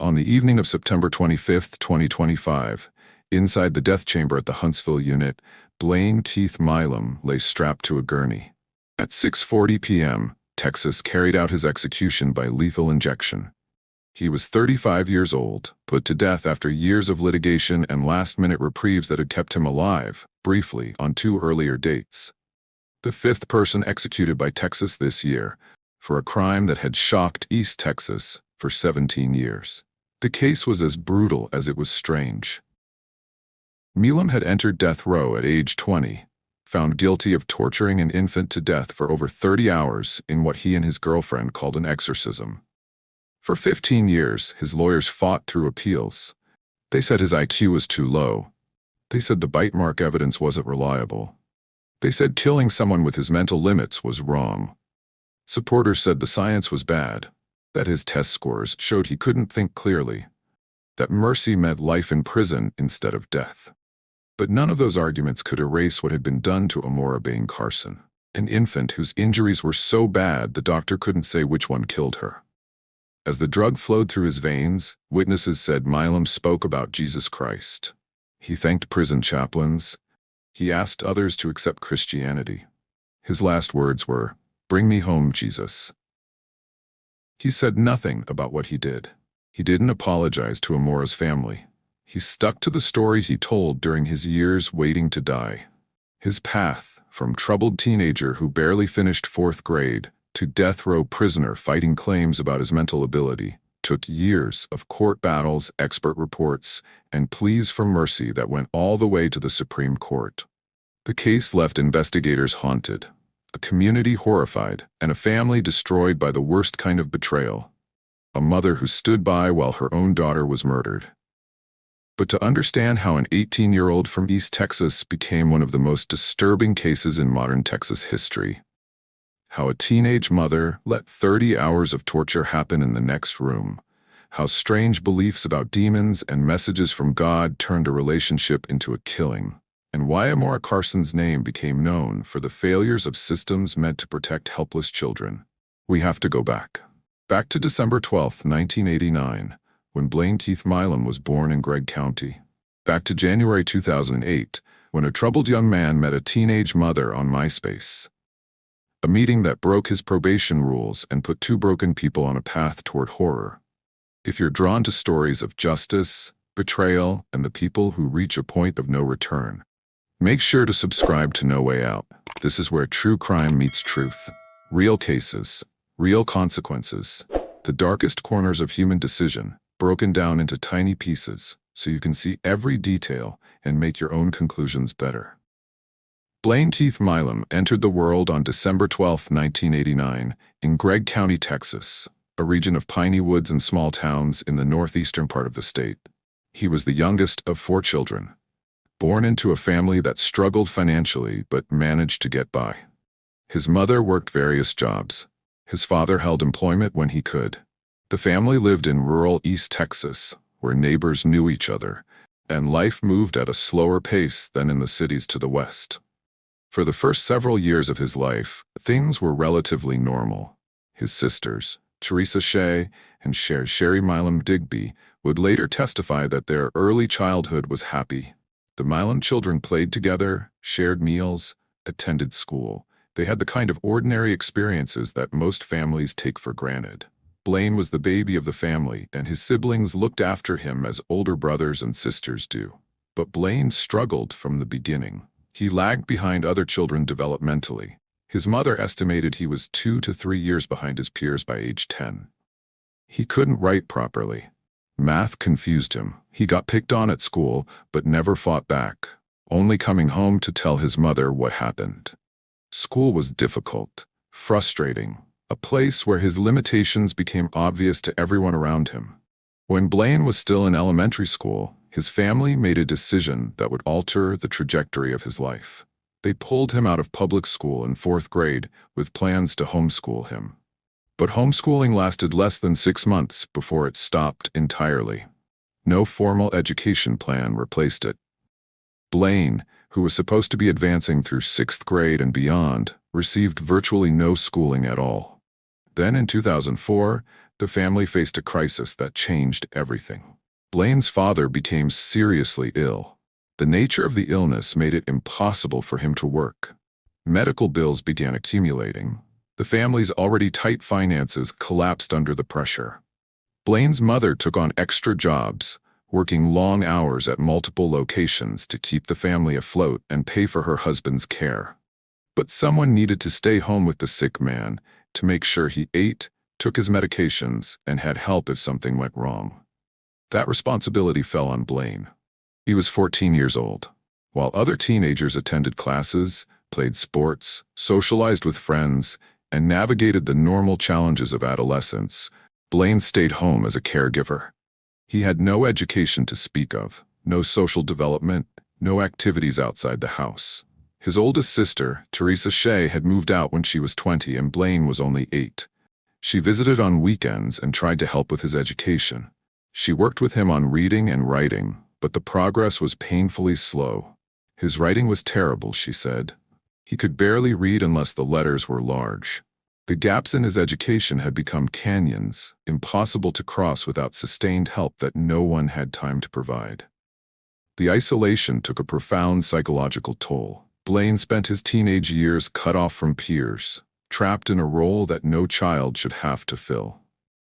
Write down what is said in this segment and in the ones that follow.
On the evening of September 25, 2025, inside the death chamber at the Huntsville Unit, Blaine Keith Milam lay strapped to a gurney. At 6:40 p.m., Texas carried out his execution by lethal injection. He was 35 years old, put to death after years of litigation and last-minute reprieves that had kept him alive, briefly, on 2 earlier dates. The 5th person executed by Texas this year, for a crime that had shocked East Texas for 17 years. The case was as brutal as it was strange. Milam had entered death row at age 20, found guilty of torturing an infant to death for over 30 hours in what he and his girlfriend called an exorcism. For 15 years, his lawyers fought through appeals. They said his IQ was too low. They said the bite mark evidence wasn't reliable. They said killing someone with his mental limits was wrong. Supporters said the science was bad, that his test scores showed he couldn't think clearly, that mercy meant life in prison instead of death. But none of those arguments could erase what had been done to Amora Carson, an infant whose injuries were so bad the doctor couldn't say which one killed her. As the drug flowed through his veins, witnesses said Milam spoke about Jesus Christ. He thanked prison chaplains. He asked others to accept Christianity. His last words were, "Bring me home, Jesus." He said nothing about what he did. He didn't apologize to Amora's family. He stuck to the story he told during his years waiting to die. His path, from troubled teenager who barely finished 4th grade to death row prisoner fighting claims about his mental ability, took years of court battles, expert reports, and pleas for mercy that went all the way to the Supreme Court. The case left investigators haunted, a community horrified, and a family destroyed by the worst kind of betrayal. A mother who stood by while her own daughter was murdered. But to understand how an 18-year-old from East Texas became one of the most disturbing cases in modern Texas history, how a teenage mother let 30 hours of torture happen in the next room, how strange beliefs about demons and messages from God turned a relationship into a killing, and why Amora Carson's name became known for the failures of systems meant to protect helpless children. We have to go back. Back to December 12, 1989, when Blaine Keith Milam was born in Gregg County. Back to January 2008, when a troubled young man met a teenage mother on MySpace. A meeting that broke his probation rules and put 2 broken people on a path toward horror. If you're drawn to stories of justice, betrayal, and the people who reach a point of no return, make sure to subscribe to No Way Out. This is where true crime meets truth. Real cases, real consequences, the darkest corners of human decision, broken down into tiny pieces so you can see every detail and make your own conclusions better. Blaine Keith Milam entered the world on December 12, 1989, in Gregg County, Texas, a region of piney woods and small towns in the northeastern part of the state. He was the youngest of 4 children, born into a family that struggled financially but managed to get by. His mother worked various jobs. His father held employment when he could. The family lived in rural East Texas, where neighbors knew each other, and life moved at a slower pace than in the cities to the west. For the first several years of his life, things were relatively normal. His sisters, Teresa Shea and Sherry Milam Digby, would later testify that their early childhood was happy. The Milam children played together, shared meals, attended school. They had the kind of ordinary experiences that most families take for granted. Blaine was the baby of the family, and his siblings looked after him as older brothers and sisters do. But Blaine struggled from the beginning. He lagged behind other children developmentally. His mother estimated he was 2 to 3 years behind his peers by age 10. He couldn't write properly. Math confused him. He got picked on at school, but never fought back, only coming home to tell his mother what happened. School was difficult, frustrating, a place where his limitations became obvious to everyone around him. When Blaine was still in elementary school, his family made a decision that would alter the trajectory of his life. They pulled him out of public school in 4th grade with plans to homeschool him. But homeschooling lasted less than 6 months before it stopped entirely. No formal education plan replaced it. Blaine, who was supposed to be advancing through 6th grade and beyond, received virtually no schooling at all. Then in 2004, The family faced a crisis that changed everything. Blaine's father became seriously ill. The nature of the illness made it impossible for him to work. Medical bills began accumulating. The family's already tight finances collapsed under the pressure. Blaine's mother took on extra jobs, working long hours at multiple locations to keep the family afloat and pay for her husband's care. But someone needed to stay home with the sick man to make sure he ate, took his medications, and had help if something went wrong. That responsibility fell on Blaine. He was 14 years old. While other teenagers attended classes, played sports, socialized with friends, and navigated the normal challenges of adolescence, Blaine stayed home as a caregiver. He had no education to speak of, no social development, no activities outside the house. His oldest sister, Teresa Shea, had moved out when she was 20 and Blaine was only 8. She visited on weekends and tried to help with his education. She worked with him on reading and writing, but the progress was painfully slow. His writing was terrible, she said. He could barely read unless the letters were large. The gaps in his education had become canyons, impossible to cross without sustained help that no one had time to provide. The isolation took a profound psychological toll. Blaine spent his teenage years cut off from peers, trapped in a role that no child should have to fill.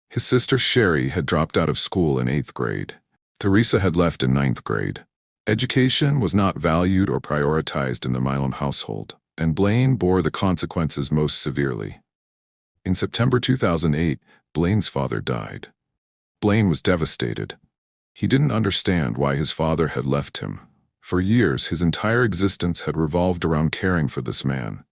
His sister Sherry had dropped out of school in 8th grade. Teresa had left in 9th grade. Education was not valued or prioritized in the Milam household, and Blaine bore the consequences most severely. In September 2008, Blaine's father died. Blaine was devastated. He didn't understand why his father had left him. For years, his entire existence had revolved around caring for this man.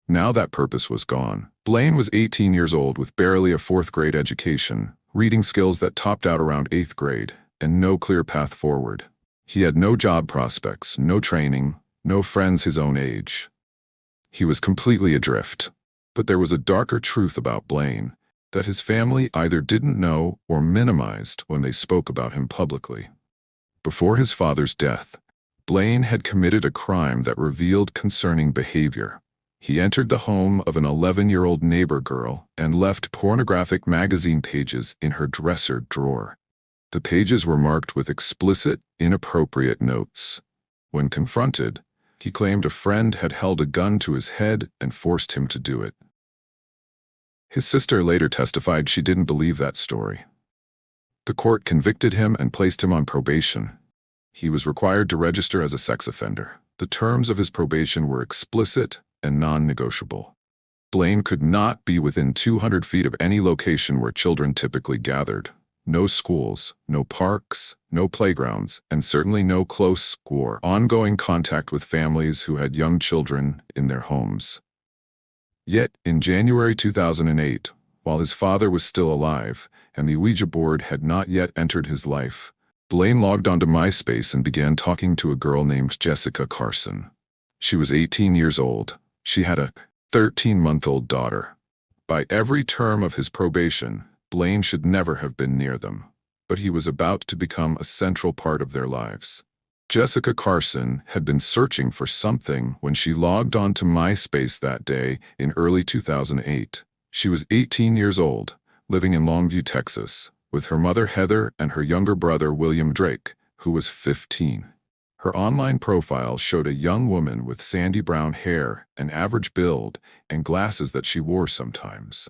Now that purpose was gone. Blaine was 18 years old with barely a 4th grade education, reading skills that topped out around 8th grade, and no clear path forward. He had no job prospects, no training, no friends his own age. He was completely adrift. But there was a darker truth about Blaine, that his family either didn't know or minimized when they spoke about him publicly. Before his father's death, Blaine had committed a crime that revealed concerning behavior. He entered the home of an 11-year-old neighbor girl and left pornographic magazine pages in her dresser drawer. The pages were marked with explicit, inappropriate notes. When confronted, he claimed a friend had held a gun to his head and forced him to do it. His sister later testified she didn't believe that story. The court convicted him and placed him on probation. He was required to register as a sex offender. The terms of his probation were explicit and non-negotiable. Blaine could not be within 200 feet of any location where children typically gathered. No schools, no parks, no playgrounds, and certainly no close or ongoing contact with families who had young children in their homes. Yet, in January 2008, while his father was still alive and the Ouija board had not yet entered his life, Blaine logged onto MySpace and began talking to a girl named Jessica Carson. She was 18 years old. She had a 13-month-old daughter. By every term of his probation, Blaine should never have been near them, but he was about to become a central part of their lives. Jessica Carson had been searching for something when she logged on to MySpace that day in early 2008. She was 18 years old, living in Longview, Texas, with her mother Heather and her younger brother William Drake, who was 15. Her online profile showed a young woman with sandy brown hair, an average build, and glasses that she wore sometimes.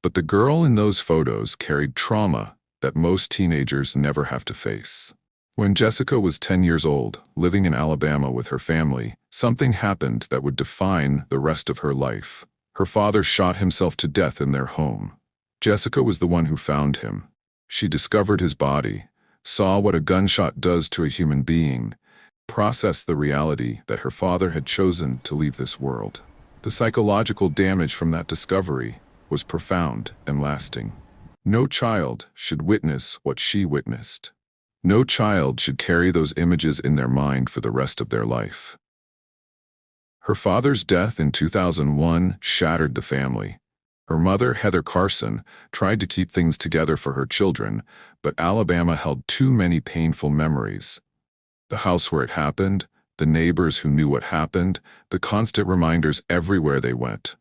But the girl in those photos carried trauma that most teenagers never have to face. When Jessica was 10 years old, living in Alabama with her family, something happened that would define the rest of her life. Her father shot himself to death in their home. Jessica was the one who found him. She discovered his body, saw what a gunshot does to a human being, processed the reality that her father had chosen to leave this world. The psychological damage from that discovery was profound and lasting. No child should witness what she witnessed. No child should carry those images in their mind for the rest of their life. Her father's death in 2001 shattered the family. Her mother, Heather Carson, tried to keep things together for her children, but Alabama held too many painful memories. The house where it happened, the neighbors who knew what happened, the constant reminders everywhere they went.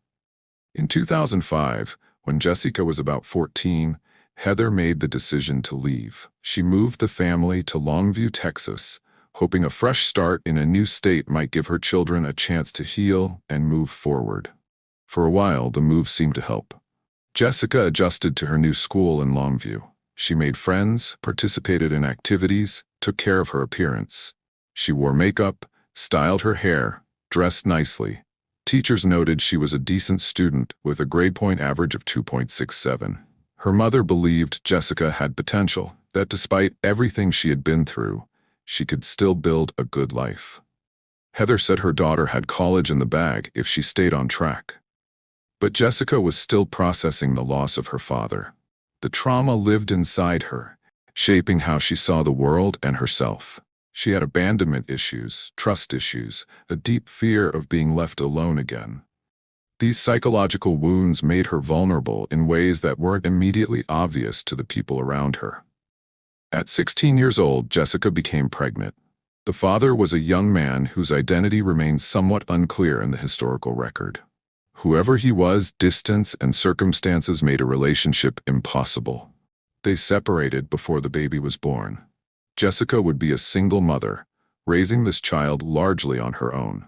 In 2005, when Jessica was about 14, Heather made the decision to leave. She moved the family to Longview, Texas, hoping a fresh start in a new state might give her children a chance to heal and move forward. For a while, the move seemed to help. Jessica adjusted to her new school in Longview. She made friends, participated in activities, took care of her appearance. She wore makeup, styled her hair, dressed nicely. Teachers noted she was a decent student with a grade point average of 2.67. Her mother believed Jessica had potential, that despite everything she had been through, she could still build a good life. Heather said her daughter had college in the bag if she stayed on track. But Jessica was still processing the loss of her father. The trauma lived inside her, shaping how she saw the world and herself. She had abandonment issues, trust issues, a deep fear of being left alone again. These psychological wounds made her vulnerable in ways that weren't immediately obvious to the people around her. At 16 years old, Jessica became pregnant. The father was a young man whose identity remains somewhat unclear in the historical record. Whoever he was, distance and circumstances made a relationship impossible. They separated before the baby was born. Jessica would be a single mother, raising this child largely on her own.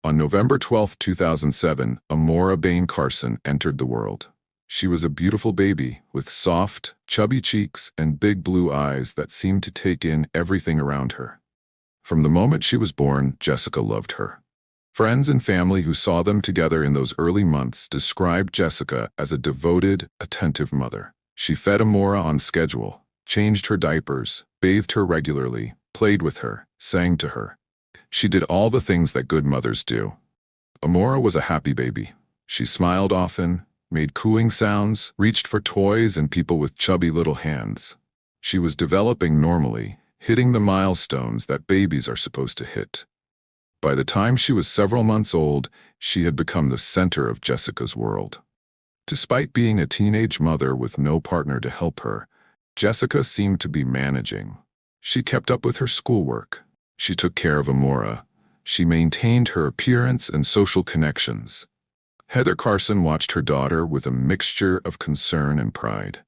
On November 12, 2007, Amora Carson entered the world. She was a beautiful baby with soft, chubby cheeks and big blue eyes that seemed to take in everything around her. From the moment she was born, Jessica loved her. Friends and family who saw them together in those early months described Jessica as a devoted, attentive mother. She fed Amora on schedule, changed her diapers, bathed her regularly, played with her, sang to her. She did all the things that good mothers do. Amora was a happy baby. She smiled often, made cooing sounds, reached for toys and people with chubby little hands. She was developing normally, hitting the milestones that babies are supposed to hit. By the time she was several months old, she had become the center of Jessica's world. Despite being a teenage mother with no partner to help her, Jessica seemed to be managing. She kept up with her schoolwork. She took care of Amora. She maintained her appearance and social connections. Heather Carson watched her daughter with a mixture of concern and pride.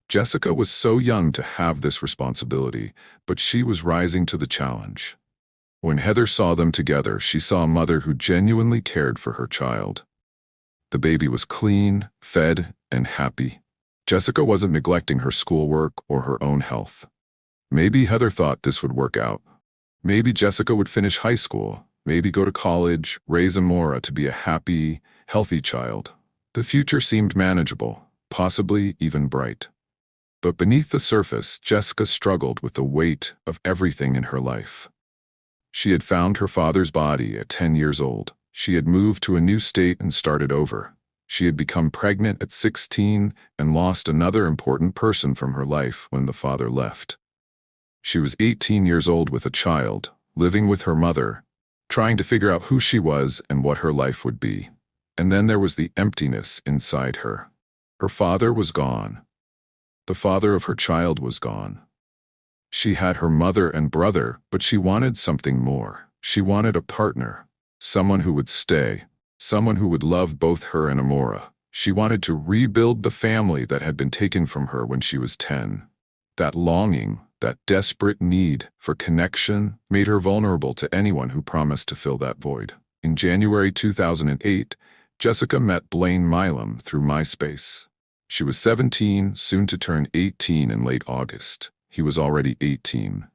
Jessica was so young to have this responsibility, but she was rising to the challenge. When Heather saw them together, she saw a mother who genuinely cared for her child. The baby was clean, fed, and happy. Jessica wasn't neglecting her schoolwork or her own health. Maybe Heather thought this would work out. Maybe Jessica would finish high school, maybe go to college, raise Amora to be a happy, healthy child. The future seemed manageable, possibly even bright. But beneath the surface, Jessica struggled with the weight of everything in her life. She had found her father's body at 10 years old. She had moved to a new state and started over. She had become pregnant at 16 and lost another important person from her life when the father left. She was 18 years old with a child, living with her mother, trying to figure out who she was and what her life would be. And then there was the emptiness inside her. Her father was gone. The father of her child was gone. She had her mother and brother, but she wanted something more. She wanted a partner, someone who would stay, someone who would love both her and Amora. She wanted to rebuild the family that had been taken from her when she was 10. That longing, that desperate need for connection made her vulnerable to anyone who promised to fill that void. In January 2008, Jessica met Blaine Milam through MySpace. She was 17, soon to turn 18 in late August. He was already 18.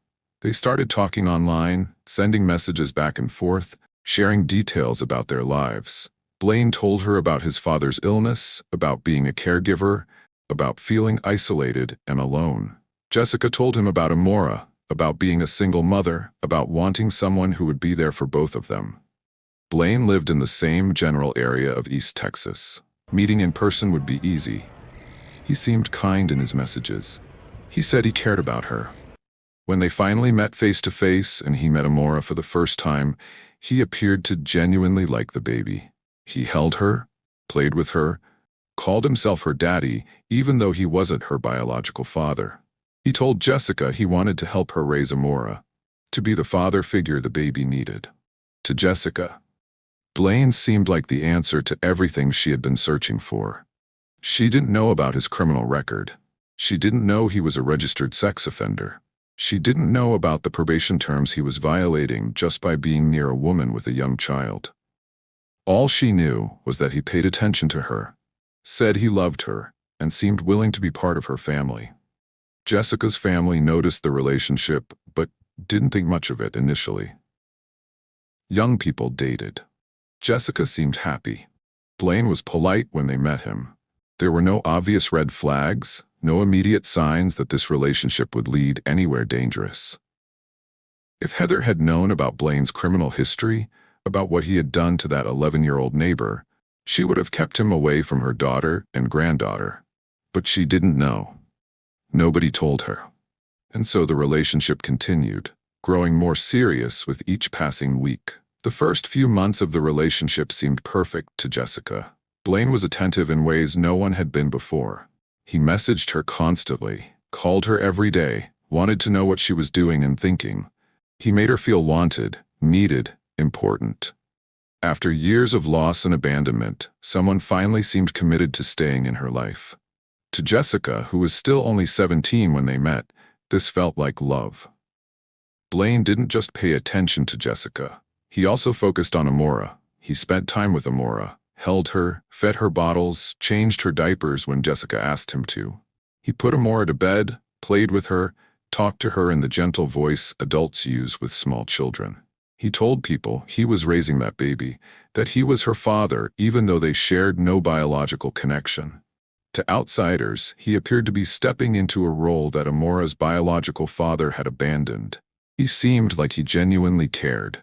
They started talking online, sending messages back and forth, sharing details about their lives. Blaine told her about his father's illness, about being a caregiver, about feeling isolated and alone. Jessica told him about Amora, about being a single mother, about wanting someone who would be there for both of them. Blaine lived in the same general area of East Texas. Meeting in person would be easy. He seemed kind in his messages. He said he cared about her. When they finally met face to face and he met Amora for the first time, he appeared to genuinely like the baby. He held her, played with her, called himself her daddy, even though he wasn't her biological father. He told Jessica he wanted to help her raise Amora, to be the father figure the baby needed. To Jessica, Blaine seemed like the answer to everything she had been searching for. She didn't know about his criminal record. She didn't know he was a registered sex offender. She didn't know about the probation terms he was violating just by being near a woman with a young child. All she knew was that he paid attention to her, said he loved her, and seemed willing to be part of her family. Jessica's family noticed the relationship, but didn't think much of it initially. Young people dated. Jessica seemed happy. Blaine was polite when they met him. There were no obvious red flags, no immediate signs that this relationship would lead anywhere dangerous. If Heather had known about Blaine's criminal history, about what he had done to that 11-year-old neighbor, she would have kept him away from her daughter and granddaughter. But she didn't know. Nobody told her. And so the relationship continued, growing more serious with each passing week. The first few months of the relationship seemed perfect to Jessica. Blaine was attentive in ways no one had been before. He messaged her constantly, called her every day, wanted to know what she was doing and thinking. He made her feel wanted, needed, important. After years of loss and abandonment, someone finally seemed committed to staying in her life. To Jessica, who was still only 17 when they met, this felt like love. Blaine didn't just pay attention to Jessica. He also focused on Amora. He spent time with Amora, held her, fed her bottles, changed her diapers when Jessica asked him to. He put Amora to bed, played with her, talked to her in the gentle voice adults use with small children. He told people he was raising that baby, that he was her father even though they shared no biological connection. To outsiders, he appeared to be stepping into a role that Amora's biological father had abandoned. He seemed like he genuinely cared.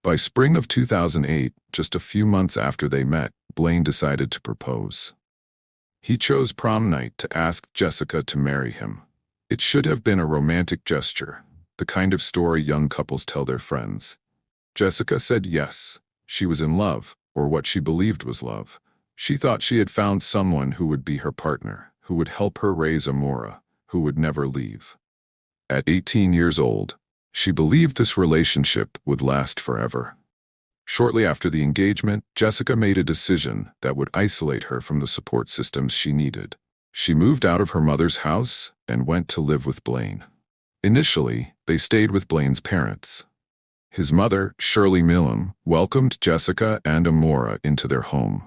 By spring of 2008, just a few months after they met, Blaine decided to propose. He chose prom night to ask Jessica to marry him. It should have been a romantic gesture, the kind of story young couples tell their friends. Jessica said yes. She was in love, or what she believed was love. She thought she had found someone who would be her partner, who would help her raise Amora, who would never leave. At 18 years old, she believed this relationship would last forever. Shortly after the engagement, Jessica made a decision that would isolate her from the support systems she needed. She moved out of her mother's house and went to live with Blaine. Initially, they stayed with Blaine's parents. His mother, Shirley Milam, welcomed Jessica and Amora into their home.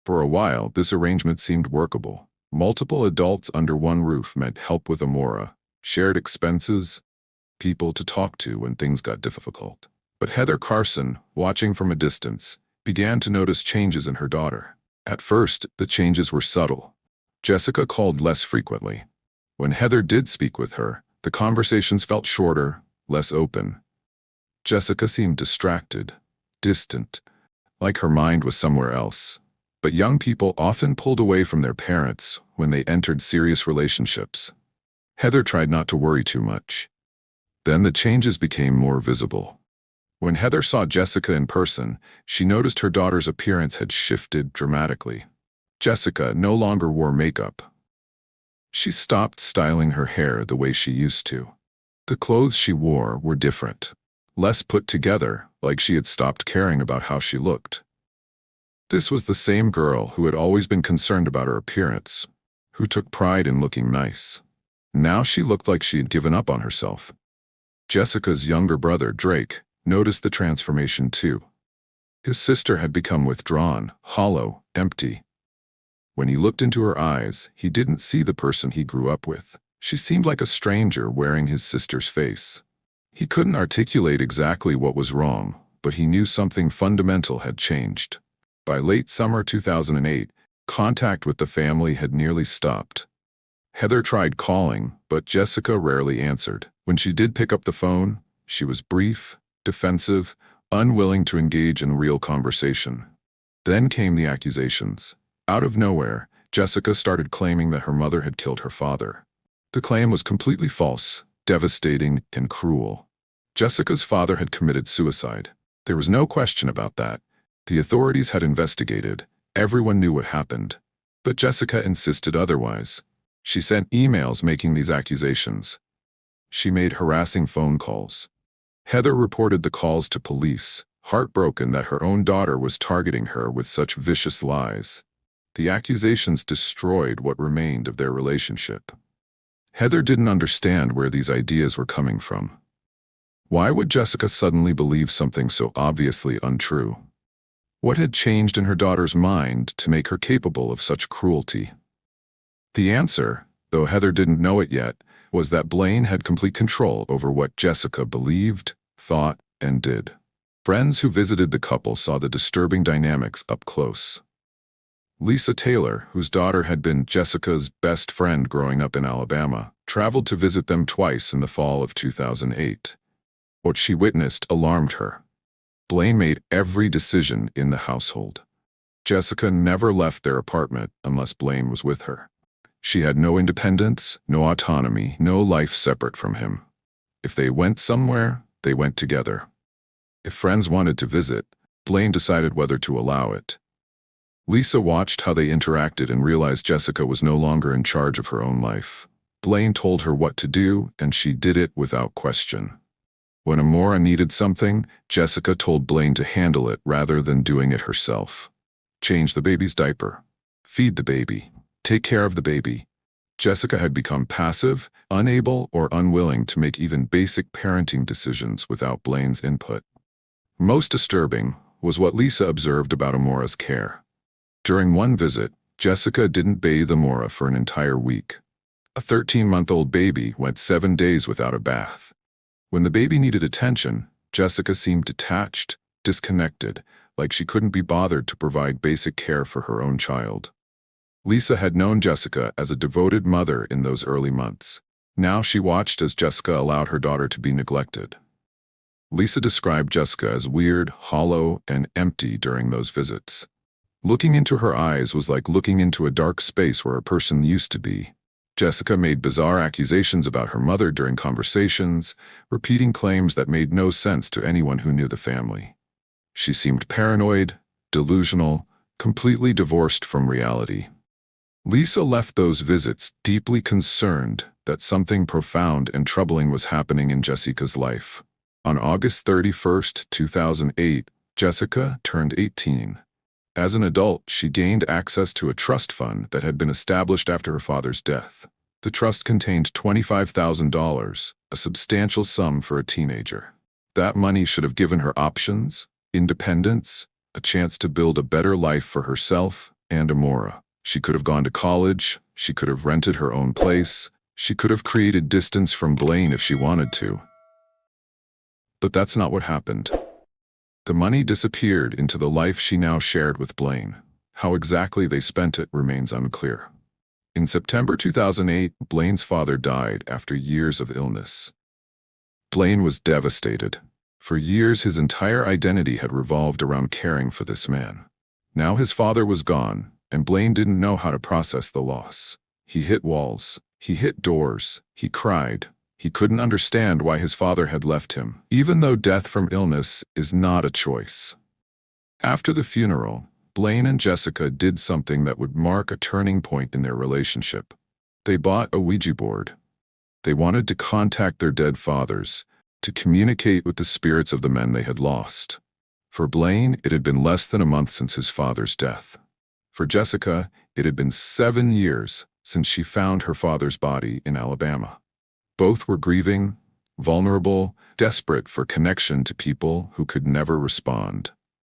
For a while, this arrangement seemed workable. Multiple adults under one roof meant help with Amora, shared expenses, people to talk to when things got difficult. But Heather Carson, watching from a distance, began to notice changes in her daughter. At first, the changes were subtle. Jessica called less frequently. When Heather did speak with her, the conversations felt shorter, less open. Jessica seemed distracted, distant, like her mind was somewhere else. But young people often pulled away from their parents when they entered serious relationships. Heather tried not to worry too much. Then the changes became more visible. When Heather saw Jessica in person, she noticed her daughter's appearance had shifted dramatically. Jessica no longer wore makeup. She stopped styling her hair the way she used to. The clothes she wore were different, less put together, like she had stopped caring about how she looked. This was the same girl who had always been concerned about her appearance, who took pride in looking nice. Now she looked like she had given up on herself. Jessica's younger brother, Drake, noticed the transformation too. His sister had become withdrawn, hollow, empty. When he looked into her eyes, he didn't see the person he grew up with. She seemed like a stranger wearing his sister's face. He couldn't articulate exactly what was wrong, but he knew something fundamental had changed. By late summer 2008, contact with the family had nearly stopped. Heather tried calling, but Jessica rarely answered. When she did pick up the phone, she was brief, defensive, unwilling to engage in real conversation. Then came the accusations. Out of nowhere, Jessica started claiming that her mother had killed her father. The claim was completely false, devastating, and cruel. Jessica's father had committed suicide. There was no question about that. The authorities had investigated. Everyone knew what happened. But Jessica insisted otherwise. She sent emails making these accusations. She made harassing phone calls. Heather reported the calls to police, heartbroken that her own daughter was targeting her with such vicious lies. The accusations destroyed what remained of their relationship. Heather didn't understand where these ideas were coming from. Why would Jessica suddenly believe something so obviously untrue? What had changed in her daughter's mind to make her capable of such cruelty? The answer, though Heather didn't know it yet, was that Blaine had complete control over what Jessica believed, thought, and did. Friends who visited the couple saw the disturbing dynamics up close. Lisa Taylor, whose daughter had been Jessica's best friend growing up in Alabama, traveled to visit them twice in the fall of 2008. What she witnessed alarmed her. Blaine made every decision in the household. Jessica never left their apartment unless Blaine was with her. She had no independence, no autonomy, no life separate from him. If they went somewhere, they went together. If friends wanted to visit, Blaine decided whether to allow it. Lisa watched how they interacted and realized Jessica was no longer in charge of her own life. Blaine told her what to do, and she did it without question. When Amora needed something, Jessica told Blaine to handle it rather than doing it herself. Change the baby's diaper. Feed the baby. Take care of the baby. Jessica had become passive, unable or unwilling to make even basic parenting decisions without Blaine's input. Most disturbing was what Lisa observed about Amora's care. During one visit, Jessica didn't bathe Amora for an entire week. A 13-month-old baby went 7 days without a bath. When the baby needed attention, Jessica seemed detached, disconnected, like she couldn't be bothered to provide basic care for her own child. Lisa had known Jessica as a devoted mother in those early months. Now she watched as Jessica allowed her daughter to be neglected. Lisa described Jessica as weird, hollow, and empty during those visits. Looking into her eyes was like looking into a dark space where a person used to be. Jessica made bizarre accusations about her mother during conversations, repeating claims that made no sense to anyone who knew the family. She seemed paranoid, delusional, completely divorced from reality. Lisa left those visits deeply concerned that something profound and troubling was happening in Jessica's life. On August 31, 2008, Jessica turned 18. As an adult, she gained access to a trust fund that had been established after her father's death. The trust contained $25,000, a substantial sum for a teenager. That money should have given her options, independence, a chance to build a better life for herself and Amora. She could have gone to college, she could have rented her own place, she could have created distance from Blaine if she wanted to. But that's not what happened. The money disappeared into the life she now shared with Blaine. How exactly they spent it remains unclear. In September 2008, Blaine's father died after years of illness. Blaine was devastated. For years, his entire identity had revolved around caring for this man. Now his father was gone, and Blaine didn't know how to process the loss. He hit walls. He hit doors. He cried. He couldn't understand why his father had left him, even though death from illness is not a choice. After the funeral, Blaine and Jessica did something that would mark a turning point in their relationship. They bought a Ouija board. They wanted to contact their dead fathers, to communicate with the spirits of the men they had lost. For Blaine, it had been less than a month since his father's death. For Jessica, it had been 7 years since she found her father's body in Alabama. Both were grieving, vulnerable, desperate for connection to people who could never respond.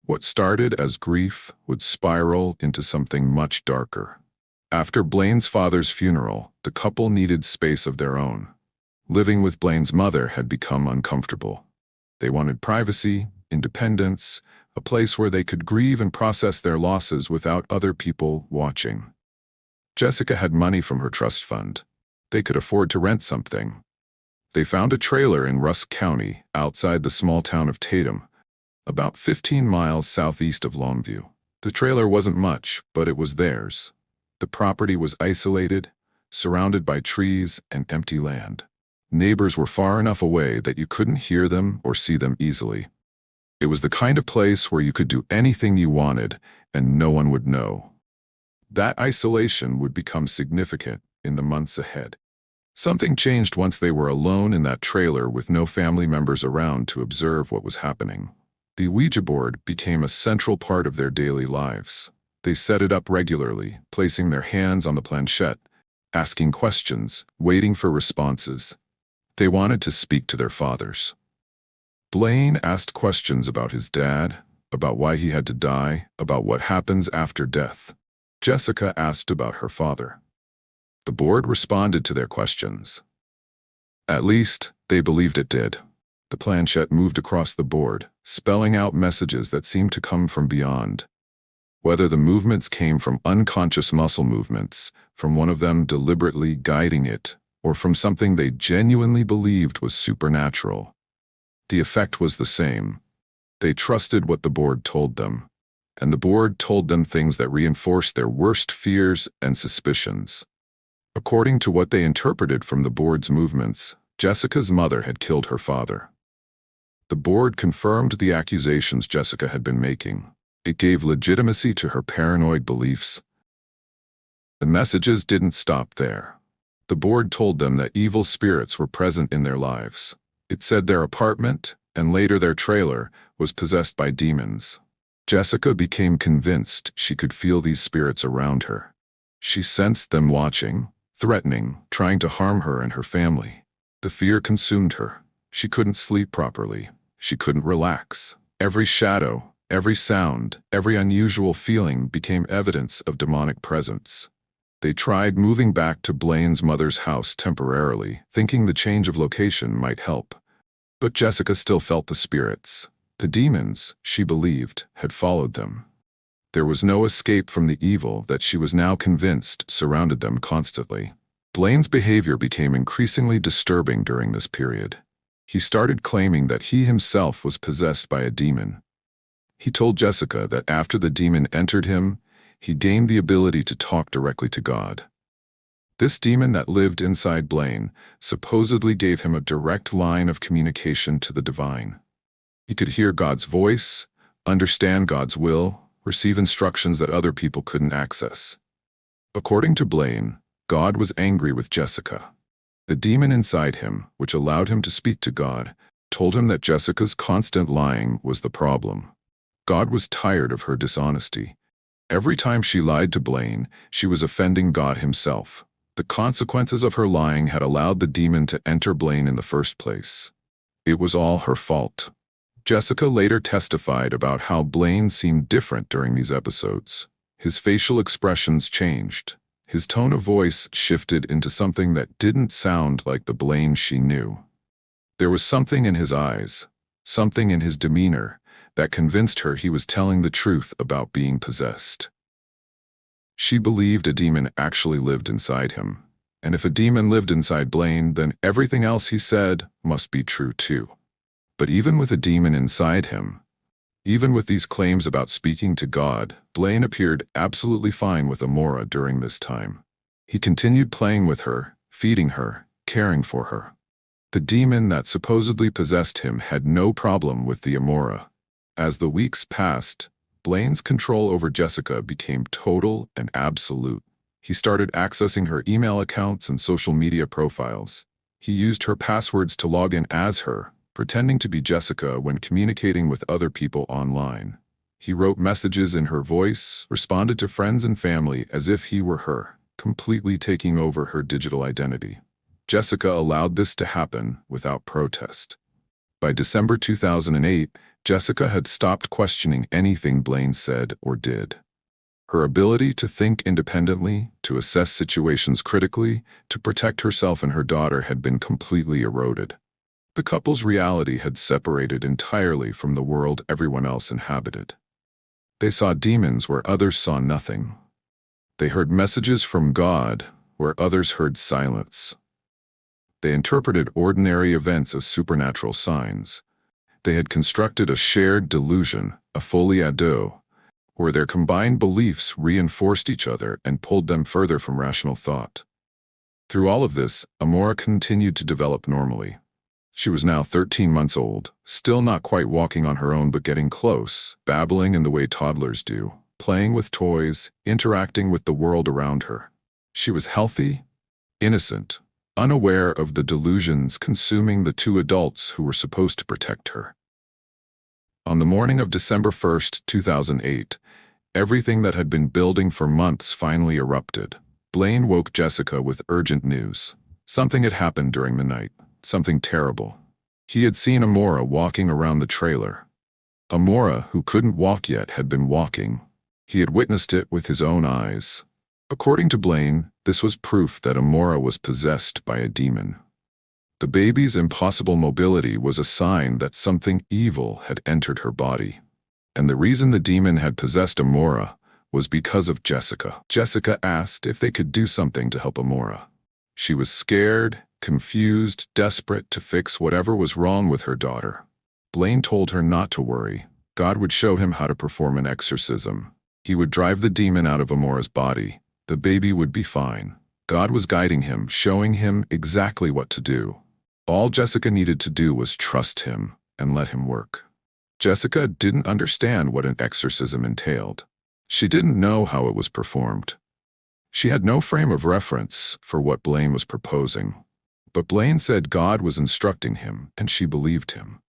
What started as grief would spiral into something much darker. After Blaine's father's funeral, the couple needed space of their own. Living with Blaine's mother had become uncomfortable. They wanted privacy, independence, a place where they could grieve and process their losses without other people watching. Jessica had money from her trust fund. They could afford to rent something. They found a trailer in Rusk County, outside the small town of Tatum, about 15 miles southeast of Longview. The trailer wasn't much, but it was theirs. The property was isolated, surrounded by trees and empty land. Neighbors were far enough away that you couldn't hear them or see them easily. It was the kind of place where you could do anything you wanted and no one would know. That isolation would become significant in the months ahead. Something changed once they were alone in that trailer with no family members around to observe what was happening. The Ouija board became a central part of their daily lives. They set it up regularly, placing their hands on the planchette, asking questions, waiting for responses. They wanted to speak to their fathers. Blaine asked questions about his dad, about why he had to die, about what happens after death. Jessica asked about her father. The board responded to their questions. At least, they believed it did. The planchette moved across the board, spelling out messages that seemed to come from beyond. Whether the movements came from unconscious muscle movements, from one of them deliberately guiding it, or from something they genuinely believed was supernatural, the effect was the same. They trusted what the board told them, and the board told them things that reinforced their worst fears and suspicions. According to what they interpreted from the board's movements, Jessica's mother had killed her father. The board confirmed the accusations Jessica had been making. It gave legitimacy to her paranoid beliefs. The messages didn't stop there. The board told them that evil spirits were present in their lives. It said their apartment, and later their trailer, was possessed by demons. Jessica became convinced she could feel these spirits around her. She sensed them watching, threatening, trying to harm her and her family. The fear consumed her. She couldn't sleep properly. She couldn't relax. Every shadow, every sound, every unusual feeling became evidence of demonic presence. They tried moving back to Blaine's mother's house temporarily, thinking the change of location might help. But Jessica still felt the spirits. The demons, she believed, had followed them. There was no escape from the evil that she was now convinced surrounded them constantly. Blaine's behavior became increasingly disturbing during this period. He started claiming that he himself was possessed by a demon. He told Jessica that after the demon entered him, he gained the ability to talk directly to God. This demon that lived inside Blaine supposedly gave him a direct line of communication to the divine. He could hear God's voice, understand God's will, receive instructions that other people couldn't access. According to Blaine, God was angry with Jessica. The demon inside him, which allowed him to speak to God, told him that Jessica's constant lying was the problem. God was tired of her dishonesty. Every time she lied to Blaine, she was offending God himself. The consequences of her lying had allowed the demon to enter Blaine in the first place. It was all her fault. Jessica later testified about how Blaine seemed different during these episodes. His facial expressions changed. His tone of voice shifted into something that didn't sound like the Blaine she knew. There was something in his eyes, something in his demeanor, that convinced her he was telling the truth about being possessed. She believed a demon actually lived inside him, and if a demon lived inside Blaine, then everything else he said must be true too. But even with a demon inside him, even with these claims about speaking to God, Blaine appeared absolutely fine with Amora during this time. He continued playing with her, feeding her, caring for her. The demon that supposedly possessed him had no problem with the Amora. As the weeks passed, Blaine's control over Jessica became total and absolute. He started accessing her email accounts and social media profiles. He used her passwords to log in as her, pretending to be Jessica when communicating with other people online. He wrote messages in her voice, responded to friends and family as if he were her, completely taking over her digital identity. Jessica allowed this to happen without protest. By December 2008, Jessica had stopped questioning anything Blaine said or did. Her ability to think independently, to assess situations critically, to protect herself and her daughter had been completely eroded. The couple's reality had separated entirely from the world everyone else inhabited. They saw demons where others saw nothing. They heard messages from God where others heard silence. They interpreted ordinary events as supernatural signs. They had constructed a shared delusion, a folie à deux, where their combined beliefs reinforced each other and pulled them further from rational thought. Through all of this, Amora continued to develop normally. She was now 13 months old, still not quite walking on her own but getting close, babbling in the way toddlers do, playing with toys, interacting with the world around her. She was healthy, innocent, unaware of the delusions consuming the two adults who were supposed to protect her. On the morning of December 1st, 2008, everything that had been building for months finally erupted. Blaine woke Jessica with urgent news. Something had happened during the night, something terrible. He had seen Amora walking around the trailer. Amora, who couldn't walk yet, had been walking. He had witnessed it with his own eyes. According to Blaine, this was proof that Amora was possessed by a demon. The baby's impossible mobility was a sign that something evil had entered her body. And the reason the demon had possessed Amora was because of Jessica. Jessica asked if they could do something to help Amora. She was scared, confused, desperate to fix whatever was wrong with her daughter. Blaine told her not to worry. God would show him how to perform an exorcism. He would drive the demon out of Amora's body. The baby would be fine. God was guiding him, showing him exactly what to do. All Jessica needed to do was trust him and let him work. Jessica didn't understand what an exorcism entailed. She didn't know how it was performed. She had no frame of reference for what Blaine was proposing. But Blaine said God was instructing him, and she believed him.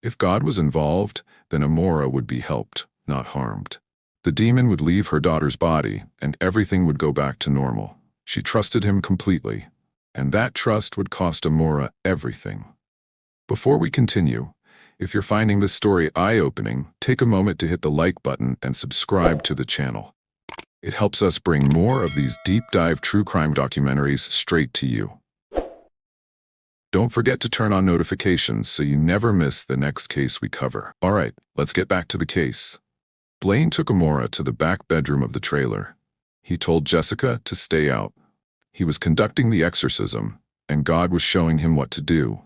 If God was involved, then Amora would be helped, not harmed. The demon would leave her daughter's body, and everything would go back to normal. She trusted him completely, and that trust would cost Amora everything. Before we continue, if you're finding this story eye-opening, take a moment to hit the like button and subscribe to the channel. It helps us bring more of these deep-dive true crime documentaries straight to you. Don't forget to turn on notifications so you never miss the next case we cover. All right, let's get back to the case. Blaine took Amora to the back bedroom of the trailer. He told Jessica to stay out. He was conducting the exorcism, and God was showing him what to do.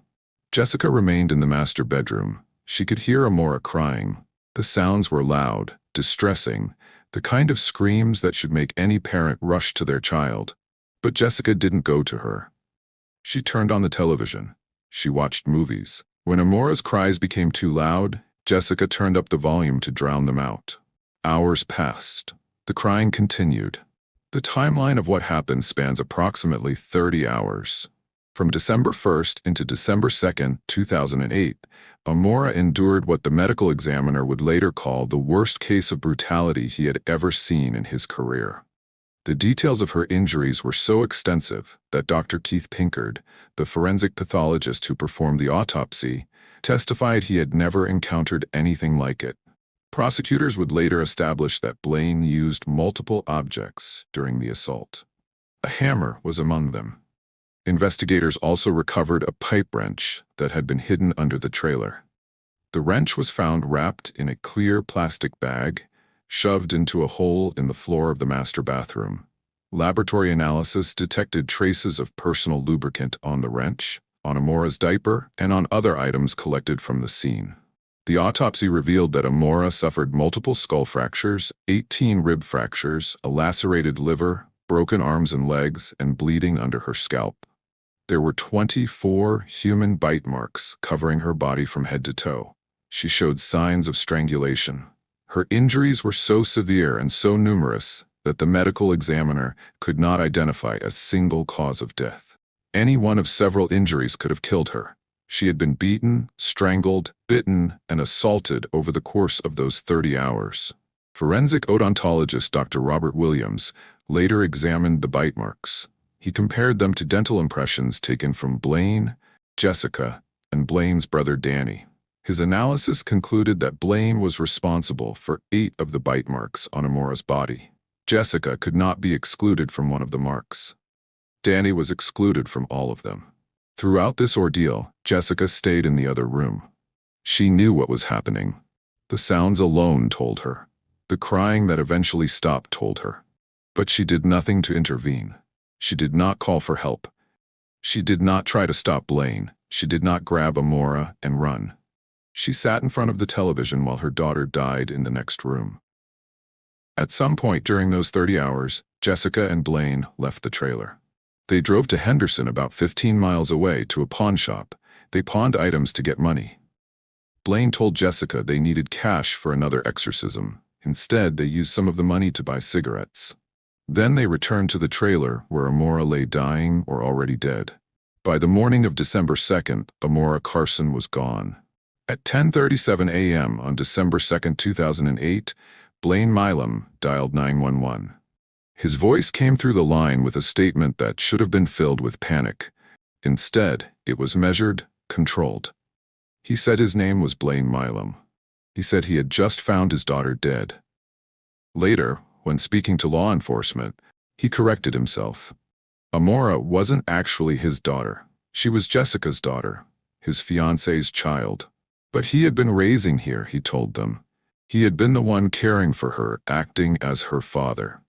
Jessica remained in the master bedroom. She could hear Amora crying. The sounds were loud, distressing, the kind of screams that should make any parent rush to their child. But Jessica didn't go to her. She turned on the television. She watched movies. When Amora's cries became too loud, Jessica turned up the volume to drown them out. Hours passed. The crying continued. The timeline of what happened spans approximately 30 hours. From December 1st into December 2nd, 2008, Amora endured what the medical examiner would later call the worst case of brutality he had ever seen in his career. The details of her injuries were so extensive that Dr. Keith Pinkard, the forensic pathologist who performed the autopsy, testified he had never encountered anything like it. Prosecutors would later establish that Blaine used multiple objects during the assault. A hammer was among them. Investigators also recovered a pipe wrench that had been hidden under the trailer. The wrench was found wrapped in a clear plastic bag, shoved into a hole in the floor of the master bathroom. Laboratory analysis detected traces of personal lubricant on the wrench, on Amora's diaper, and on other items collected from the scene. The autopsy revealed that Amora suffered multiple skull fractures, 18 rib fractures, a lacerated liver, broken arms and legs, and bleeding under her scalp. There were 24 human bite marks covering her body from head to toe. She showed signs of strangulation. Her injuries were so severe and so numerous that the medical examiner could not identify a single cause of death. Any one of several injuries could have killed her. She had been beaten, strangled, bitten, and assaulted over the course of those 30 hours. Forensic odontologist Dr. Robert Williams later examined the bite marks. He compared them to dental impressions taken from Blaine, Jessica, and Blaine's brother Danny. His analysis concluded that Blaine was responsible for 8 of the bite marks on Amora's body. Jessica could not be excluded from one of the marks. Danny was excluded from all of them. Throughout this ordeal, Jessica stayed in the other room. She knew what was happening. The sounds alone told her. The crying that eventually stopped told her. But she did nothing to intervene. She did not call for help. She did not try to stop Blaine. She did not grab Amora and run. She sat in front of the television while her daughter died in the next room. At some point during those 30 hours, Jessica and Blaine left the trailer. They drove to Henderson, about 15 miles away, to a pawn shop. They pawned items to get money. Blaine told Jessica they needed cash for another exorcism. Instead, they used some of the money to buy cigarettes. Then they returned to the trailer where Amora lay dying or already dead. By the morning of December 2nd, Amora Carson was gone. At 10:37 a.m. on December 2nd, 2008, Blaine Milam dialed 911. His voice came through the line with a statement that should have been filled with panic. Instead, it was measured, controlled. He said his name was Blaine Milam. He said he had just found his daughter dead. Later, when speaking to law enforcement, he corrected himself. Amora wasn't actually his daughter. She was Jessica's daughter, his fiancée's child. But he had been raising here, he told them. He had been the one caring for her, acting as her father.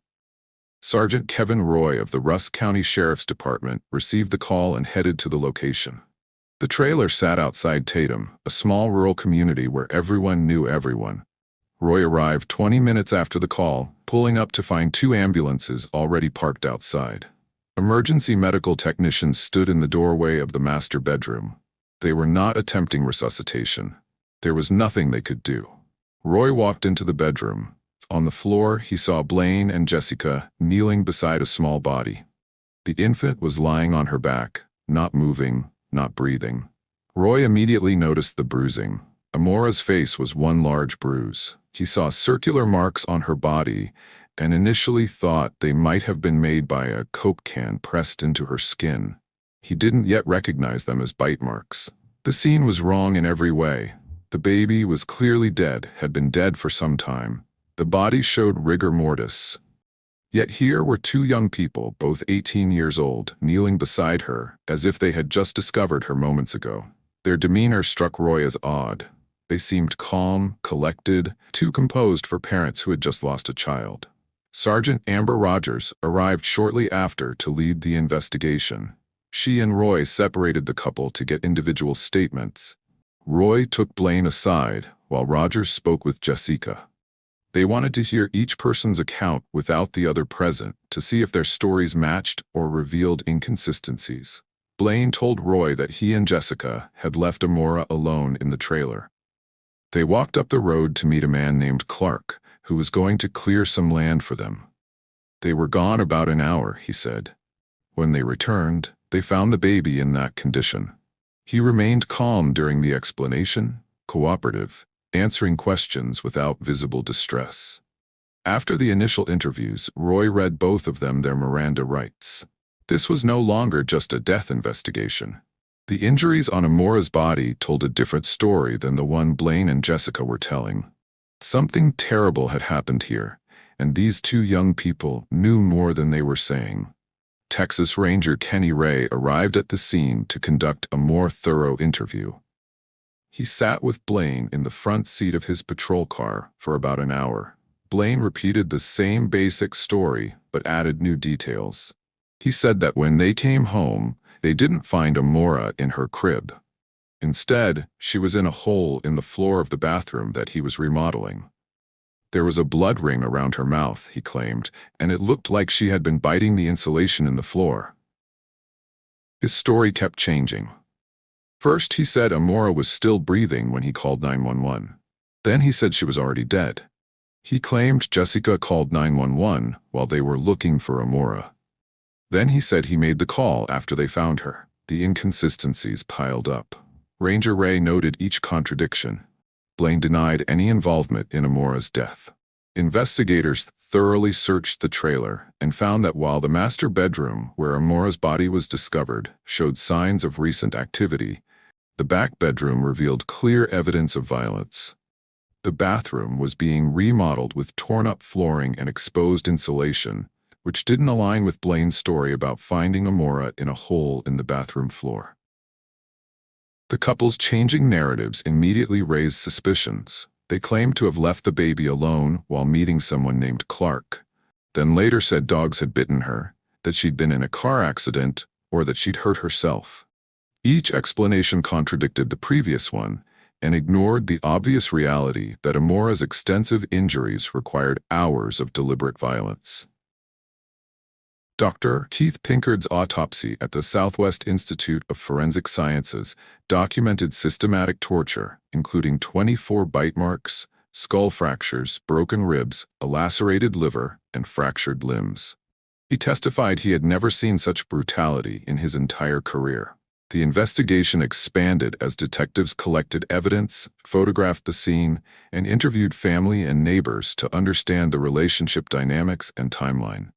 Sergeant Kevin Roy of the Rusk County Sheriff's Department received the call and headed to the location. The trailer sat outside Tatum, a small rural community where everyone knew everyone. Roy arrived 20 minutes after the call, pulling up to find 2 ambulances already parked outside. Emergency medical technicians stood in the doorway of the master bedroom. They were not attempting resuscitation. There was nothing they could do. Roy walked into the bedroom. On the floor, he saw Blaine and Jessica kneeling beside a small body. The infant was lying on her back, not moving, not breathing. Roy immediately noticed the bruising. Amora's face was one large bruise. He saw circular marks on her body and initially thought they might have been made by a Coke can pressed into her skin. He didn't yet recognize them as bite marks. The scene was wrong in every way. The baby was clearly dead, had been dead for some time. The body showed rigor mortis. Yet here were 2 young people, both 18 years old, kneeling beside her, as if they had just discovered her moments ago. Their demeanor struck Roy as odd. They seemed calm, collected, too composed for parents who had just lost a child. Sergeant Amber Rogers arrived shortly after to lead the investigation. She and Roy separated the couple to get individual statements. Roy took Blaine aside, while Rogers spoke with Jessica. They wanted to hear each person's account without the other present to see if their stories matched or revealed inconsistencies. Blaine told Roy that he and Jessica had left Amora alone in the trailer. They walked up the road to meet a man named Clark, who was going to clear some land for them. They were gone about an hour, he said. When they returned, they found the baby in that condition. He remained calm during the explanation, cooperative, answering questions without visible distress. After the initial interviews, Roy read both of them their Miranda rights. This was no longer just a death investigation. The injuries on Amora's body told a different story than the one Blaine and Jessica were telling. Something terrible had happened here, and these 2 young people knew more than they were saying. Texas Ranger Kenny Ray arrived at the scene to conduct a more thorough interview. He sat with Blaine in the front seat of his patrol car for about an hour. Blaine repeated the same basic story, but added new details. He said that when they came home, they didn't find Amora in her crib. Instead, she was in a hole in the floor of the bathroom that he was remodeling. There was a blood ring around her mouth, he claimed, and it looked like she had been biting the insulation in the floor. His story kept changing. First, he said Amora was still breathing when he called 911. Then he said she was already dead. He claimed Jessica called 911 while they were looking for Amora. Then he said he made the call after they found her. The inconsistencies piled up. Ranger Ray noted each contradiction. Blaine denied any involvement in Amora's death. Investigators thoroughly searched the trailer and found that while the master bedroom where Amora's body was discovered showed signs of recent activity, the back bedroom revealed clear evidence of violence. The bathroom was being remodeled with torn-up flooring and exposed insulation, which didn't align with Blaine's story about finding Amora in a hole in the bathroom floor. The couple's changing narratives immediately raised suspicions. They claimed to have left the baby alone while meeting someone named Clark, then later said dogs had bitten her, that she'd been in a car accident, or that she'd hurt herself. Each explanation contradicted the previous one and ignored the obvious reality that Amora's extensive injuries required hours of deliberate violence. Dr. Keith Pinkard's autopsy at the Southwest Institute of Forensic Sciences documented systematic torture, including 24 bite marks, skull fractures, broken ribs, a lacerated liver, and fractured limbs. He testified he had never seen such brutality in his entire career. The investigation expanded as detectives collected evidence, photographed the scene, and interviewed family and neighbors to understand the relationship dynamics and timeline.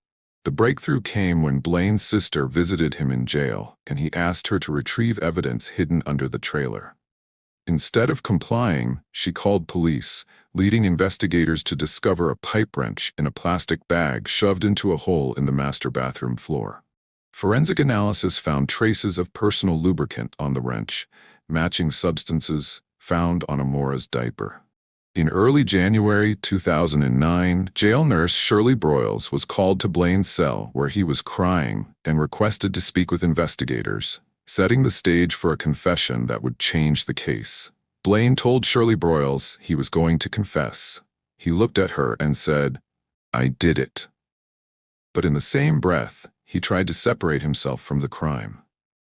The breakthrough came when Blaine's sister visited him in jail, and he asked her to retrieve evidence hidden under the trailer. Instead of complying, she called police, leading investigators to discover a pipe wrench in a plastic bag shoved into a hole in the master bathroom floor. Forensic analysis found traces of personal lubricant on the wrench, matching substances found on Amora's diaper. In early January 2009, jail nurse Shirley Broyles was called to Blaine's cell where he was crying and requested to speak with investigators, setting the stage for a confession that would change the case. Blaine told Shirley Broyles he was going to confess. He looked at her and said, "I did it." But in the same breath, he tried to separate himself from the crime.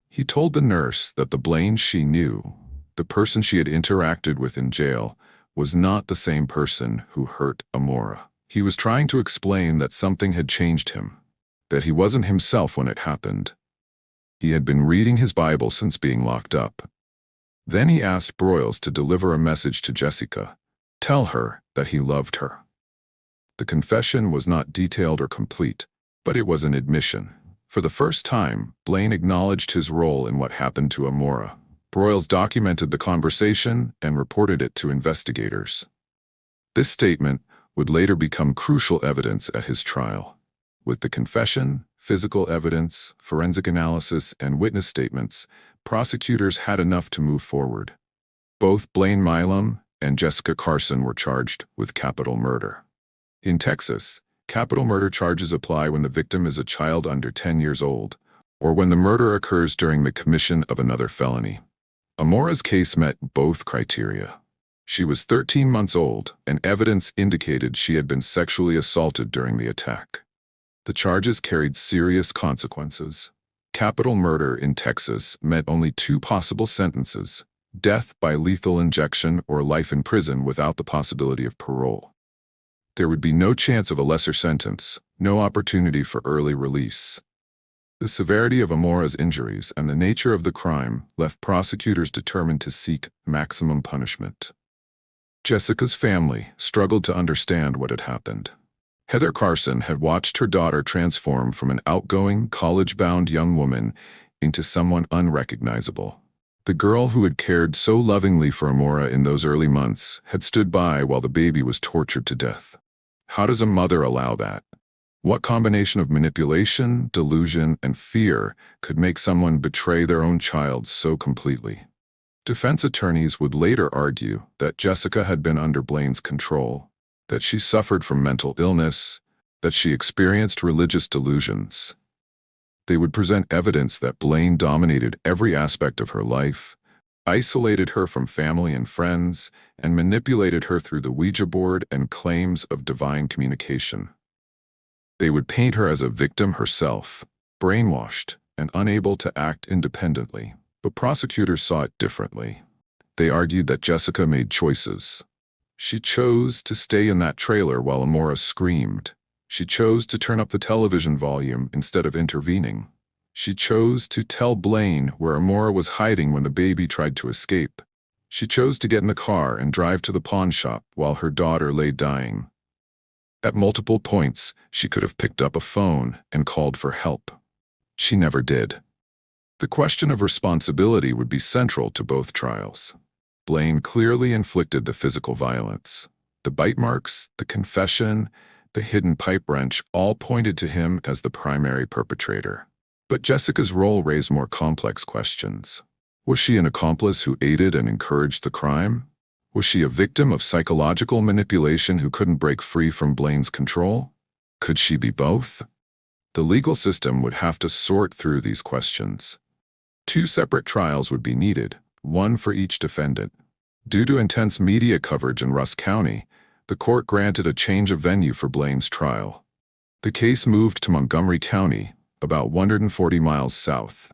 He told the nurse that the Blaine she knew, the person she had interacted with in jail, was not the same person who hurt Amora. He was trying to explain that something had changed him, that he wasn't himself when it happened. He had been reading his Bible since being locked up. Then he asked Broyles to deliver a message to Jessica, tell her that he loved her. The confession was not detailed or complete, but it was an admission. For the first time, Blaine acknowledged his role in what happened to Amora. Broyles documented the conversation and reported it to investigators. This statement would later become crucial evidence at his trial. With the confession, physical evidence, forensic analysis, and witness statements, prosecutors had enough to move forward. Both Blaine Milam and Jessica Carson were charged with capital murder. In Texas, capital murder charges apply when the victim is a child under 10 years old, or when the murder occurs during the commission of another felony. Amora's case met both criteria. She was 13 months old, and evidence indicated she had been sexually assaulted during the attack. The charges carried serious consequences. Capital murder in Texas meant only 2 possible sentences: death by lethal injection or life in prison without the possibility of parole. There would be no chance of a lesser sentence, no opportunity for early release. The severity of Amora's injuries and the nature of the crime left prosecutors determined to seek maximum punishment. Jessica's family struggled to understand what had happened. Heather Carson had watched her daughter transform from an outgoing, college-bound young woman into someone unrecognizable. The girl who had cared so lovingly for Amora in those early months had stood by while the baby was tortured to death. How does a mother allow that? What combination of manipulation, delusion, and fear could make someone betray their own child so completely? Defense attorneys would later argue that Jessica had been under Blaine's control, that she suffered from mental illness, that she experienced religious delusions. They would present evidence that Blaine dominated every aspect of her life, isolated her from family and friends, and manipulated her through the Ouija board and claims of divine communication. They would paint her as a victim herself, brainwashed and unable to act independently. But prosecutors saw it differently. They argued that Jessica made choices. She chose to stay in that trailer while Amora screamed. She chose to turn up the television volume instead of intervening. She chose to tell Blaine where Amora was hiding when the baby tried to escape. She chose to get in the car and drive to the pawn shop while her daughter lay dying. At multiple points, she could have picked up a phone and called for help. She never did. The question of responsibility would be central to both trials. Blaine clearly inflicted the physical violence. The bite marks, the confession, the hidden pipe wrench all pointed to him as the primary perpetrator. But Jessica's role raised more complex questions. Was she an accomplice who aided and encouraged the crime? Was she a victim of psychological manipulation who couldn't break free from Blaine's control? Could she be both? The legal system would have to sort through these questions. 2 separate trials would be needed, one for each defendant. Due to intense media coverage in Rusk County, the court granted a change of venue for Blaine's trial. The case moved to Montgomery County, about 140 miles south.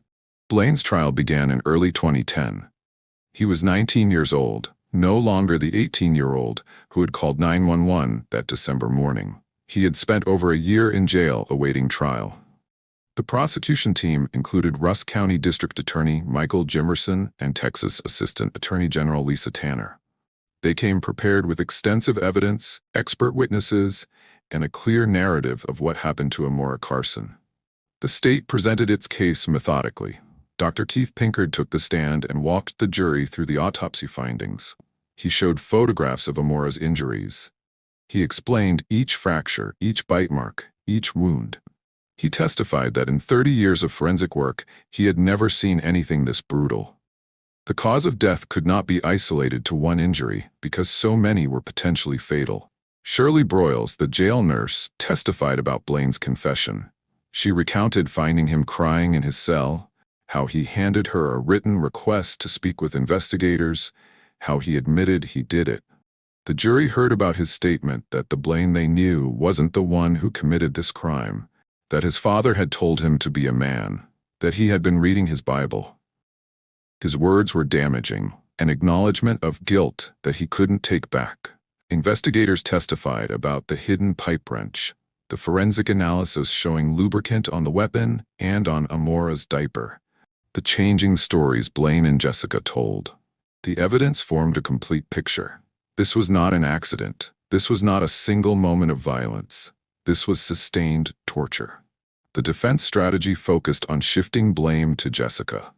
Blaine's trial began in early 2010. He was 19 years old, no longer the 18-year-old who had called 911 that December morning. He had spent over a year in jail awaiting trial. The prosecution team included Rusk County District Attorney Michael Jimerson and Texas Assistant Attorney General Lisa Tanner. They came prepared with extensive evidence, expert witnesses, and a clear narrative of what happened to Amora Carson. The state presented its case methodically. Dr. Keith Pinkard took the stand and walked the jury through the autopsy findings. He showed photographs of Amora's injuries. He explained each fracture, each bite mark, each wound. He testified that in 30 years of forensic work, he had never seen anything this brutal. The cause of death could not be isolated to one injury because so many were potentially fatal. Shirley Broyles, the jail nurse, testified about Blaine's confession. She recounted finding him crying in his cell, how he handed her a written request to speak with investigators, how he admitted he did it. The jury heard about his statement that the Blaine they knew wasn't the one who committed this crime, that his father had told him to be a man, that he had been reading his Bible. His words were damaging, an acknowledgement of guilt that he couldn't take back. Investigators testified about the hidden pipe wrench, the forensic analysis showing lubricant on the weapon and on Amora's diaper, the changing stories Blaine and Jessica told. The evidence formed a complete picture. This was not an accident. This was not a single moment of violence. This was sustained torture. The defense strategy focused on shifting blame to Jessica.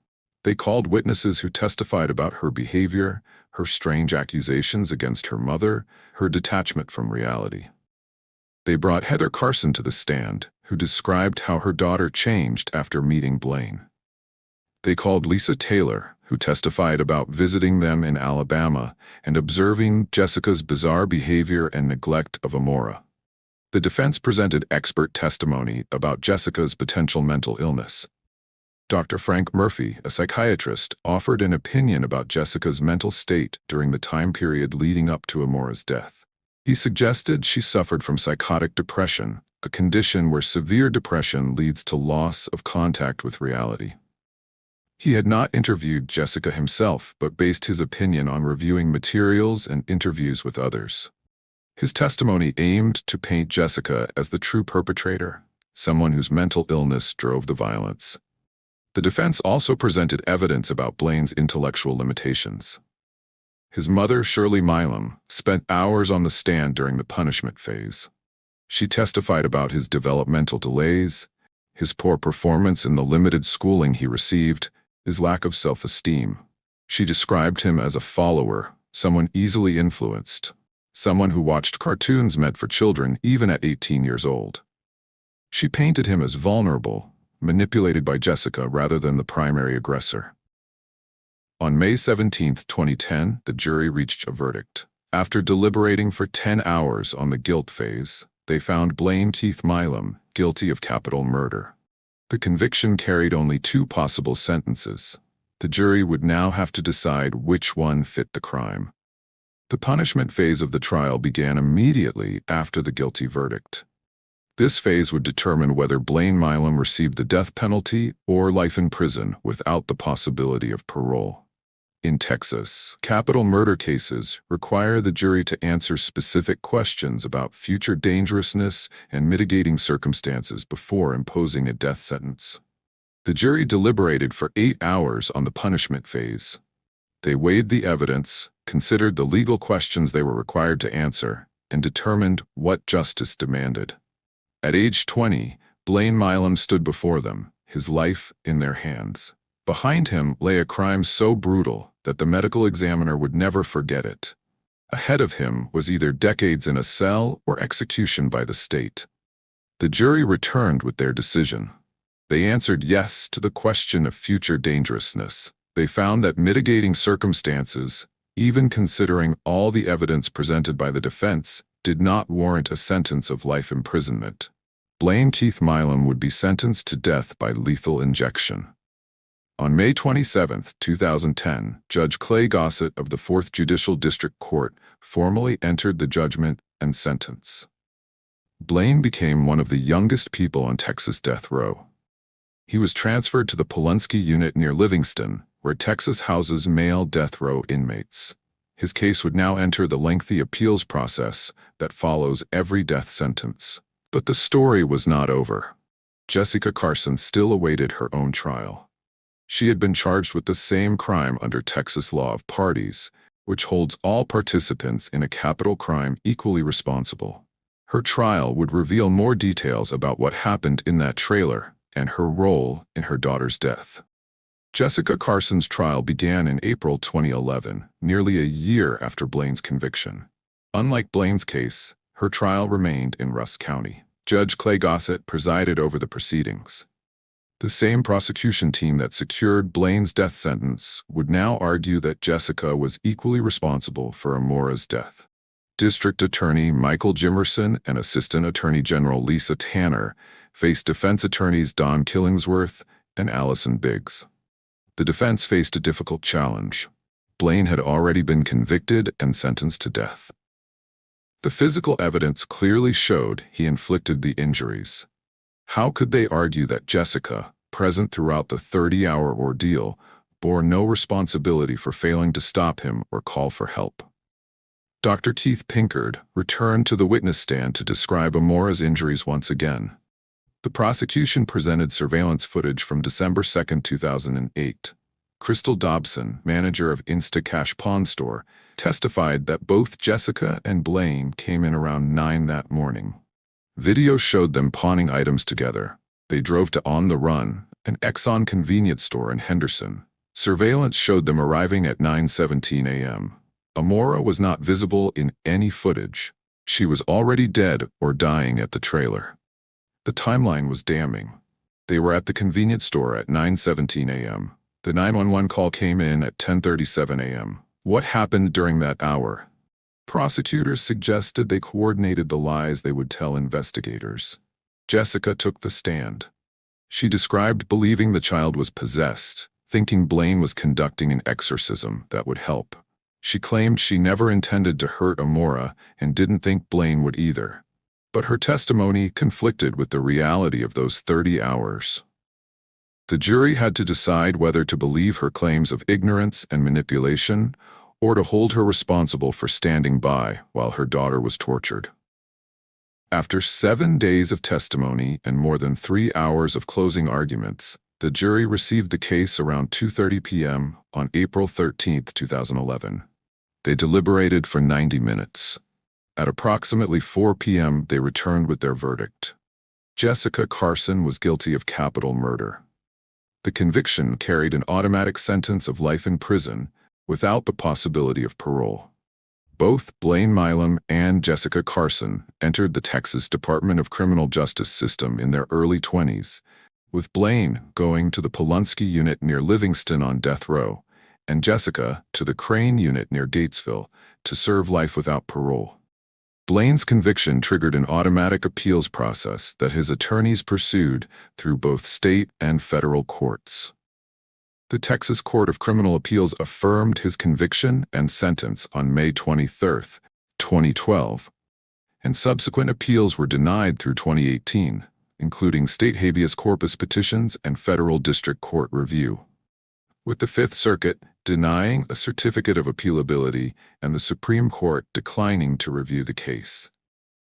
They called witnesses who testified about her behavior, her strange accusations against her mother, her detachment from reality. They brought Heather Carson to the stand, who described how her daughter changed after meeting Blaine. They called Lisa Taylor, who testified about visiting them in Alabama and observing Jessica's bizarre behavior and neglect of Amora. The defense presented expert testimony about Jessica's potential mental illness. Dr. Frank Murphy, a psychiatrist, offered an opinion about Jessica's mental state during the time period leading up to Amora's death. He suggested she suffered from psychotic depression, a condition where severe depression leads to loss of contact with reality. He had not interviewed Jessica himself, but based his opinion on reviewing materials and interviews with others. His testimony aimed to paint Jessica as the true perpetrator, someone whose mental illness drove the violence. The defense also presented evidence about Blaine's intellectual limitations. His mother, Shirley Milam, spent hours on the stand during the punishment phase. She testified about his developmental delays, his poor performance in the limited schooling he received, his lack of self-esteem. She described him as a follower, someone easily influenced, someone who watched cartoons meant for children even at 18 years old. She painted him as vulnerable, manipulated by Jessica rather than the primary aggressor. On May 17, 2010, the jury reached a verdict. After deliberating for 10 hours on the guilt phase, they found Blaine Keith Milam guilty of capital murder. The conviction carried only 2 possible sentences. The jury would now have to decide which one fit the crime. The punishment phase of the trial began immediately after the guilty verdict. This phase would determine whether Blaine Milam received the death penalty or life in prison without the possibility of parole. In Texas, capital murder cases require the jury to answer specific questions about future dangerousness and mitigating circumstances before imposing a death sentence. The jury deliberated for 8 hours on the punishment phase. They weighed the evidence, considered the legal questions they were required to answer, and determined what justice demanded. At age 20, Blaine Milam stood before them, his life in their hands. Behind him lay a crime so brutal that the medical examiner would never forget it. Ahead of him was either decades in a cell or execution by the state. The jury returned with their decision. They answered yes to the question of future dangerousness. They found that mitigating circumstances, even considering all the evidence presented by the defense, did not warrant a sentence of life imprisonment. Blaine Keith Milam would be sentenced to death by lethal injection. On May 27, 2010, Judge Clay Gossett of the 4th Judicial District Court formally entered the judgment and sentence. Blaine became one of the youngest people on Texas death row. He was transferred to the Huntsville Unit near Livingston, where Texas houses male death row inmates. His case would now enter the lengthy appeals process that follows every death sentence. But the story was not over. Jessica Carson still awaited her own trial. She had been charged with the same crime under Texas law of parties, which holds all participants in a capital crime equally responsible. Her trial would reveal more details about what happened in that trailer and her role in her daughter's death. Jessica Carson's trial began in April 2011, nearly a year after Blaine's conviction. Unlike Blaine's case, her trial remained in Rusk County. Judge Clay Gossett presided over the proceedings. The same prosecution team that secured Blaine's death sentence would now argue that Jessica was equally responsible for Amora's death. District Attorney Michael Jimerson and Assistant Attorney General Lisa Tanner faced defense attorneys Don Killingsworth and Allison Biggs. The defense faced a difficult challenge. Blaine had already been convicted and sentenced to death. The physical evidence clearly showed he inflicted the injuries. How could they argue that Jessica, present throughout the 30-hour ordeal, bore no responsibility for failing to stop him or call for help? Dr. Keith Pinkard returned to the witness stand to describe Amora's injuries once again. The prosecution presented surveillance footage from December 2, 2008. Crystal Dobson, manager of Instacash Pawn Store, testified that both Jessica and Blaine came in around 9 that morning. Video showed them pawning items together. They drove to On the Run, an Exxon convenience store in Henderson. Surveillance showed them arriving at 9:17 a.m. Amora was not visible in any footage. She was already dead or dying at the trailer. The timeline was damning. They were at the convenience store at 9:17 a.m. The 911 call came in at 10:37 a.m. What happened during that hour? Prosecutors suggested they coordinated the lies they would tell investigators. Jessica took the stand. She described believing the child was possessed, thinking Blaine was conducting an exorcism that would help. She claimed she never intended to hurt Amora and didn't think Blaine would either. But her testimony conflicted with the reality of those 30 hours. The jury had to decide whether to believe her claims of ignorance and manipulation or to hold her responsible for standing by while her daughter was tortured. After 7 days of testimony and more than 3 hours of closing arguments, the jury received the case around 2:30 p.m. on April 13, 2011. They deliberated for 90 minutes. At approximately 4 p.m., they returned with their verdict. Jessica Carson was guilty of capital murder. The conviction carried an automatic sentence of life in prison without the possibility of parole. Both Blaine Milam and Jessica Carson entered the Texas Department of Criminal Justice system in their early 20s, with Blaine going to the Palunsky Unit near Livingston on death row, and Jessica to the Crane Unit near Gatesville to serve life without parole. Blaine's conviction triggered an automatic appeals process that his attorneys pursued through both state and federal courts. The Texas Court of Criminal Appeals affirmed his conviction and sentence on May 23, 2012, and subsequent appeals were denied through 2018, including state habeas corpus petitions and federal district court review, with the Fifth Circuit denying a certificate of appealability and the Supreme Court declining to review the case.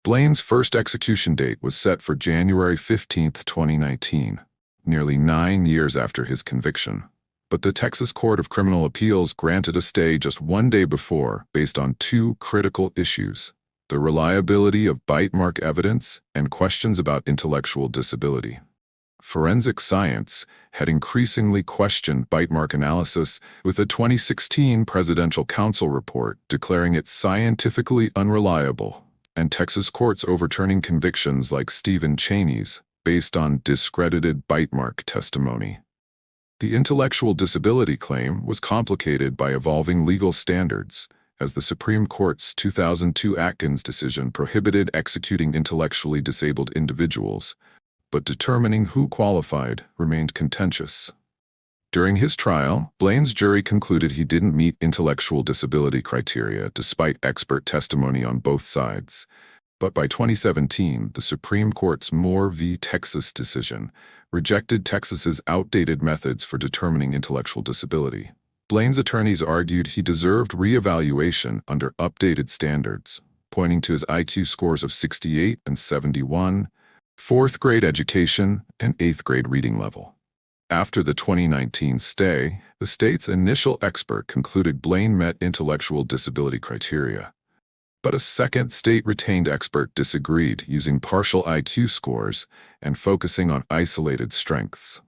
Blaine's first execution date was set for January 15, 2019, nearly 9 years after his conviction. But the Texas Court of Criminal Appeals granted a stay just 1 day before based on 2 critical issues: the reliability of bite mark evidence and questions about intellectual disability. Forensic science had increasingly questioned bite mark analysis, with a 2016 Presidential Council report declaring it scientifically unreliable, and Texas courts overturning convictions like Stephen Chaney's based on discredited bite mark testimony. The intellectual disability claim was complicated by evolving legal standards, as the Supreme Court's 2002 Atkins decision prohibited executing intellectually disabled individuals, but determining who qualified remained contentious. During his trial, Blaine's jury concluded he didn't meet intellectual disability criteria despite expert testimony on both sides. But by 2017, the Supreme Court's Moore v. Texas decision rejected Texas's outdated methods for determining intellectual disability. Blaine's attorneys argued he deserved re-evaluation under updated standards, pointing to his IQ scores of 68 and 71, 4th grade education, and 8th grade reading level. After the 2019 stay, the state's initial expert concluded Blaine met intellectual disability criteria. But a second state-retained expert disagreed, using partial IQ scores and focusing on isolated strengths.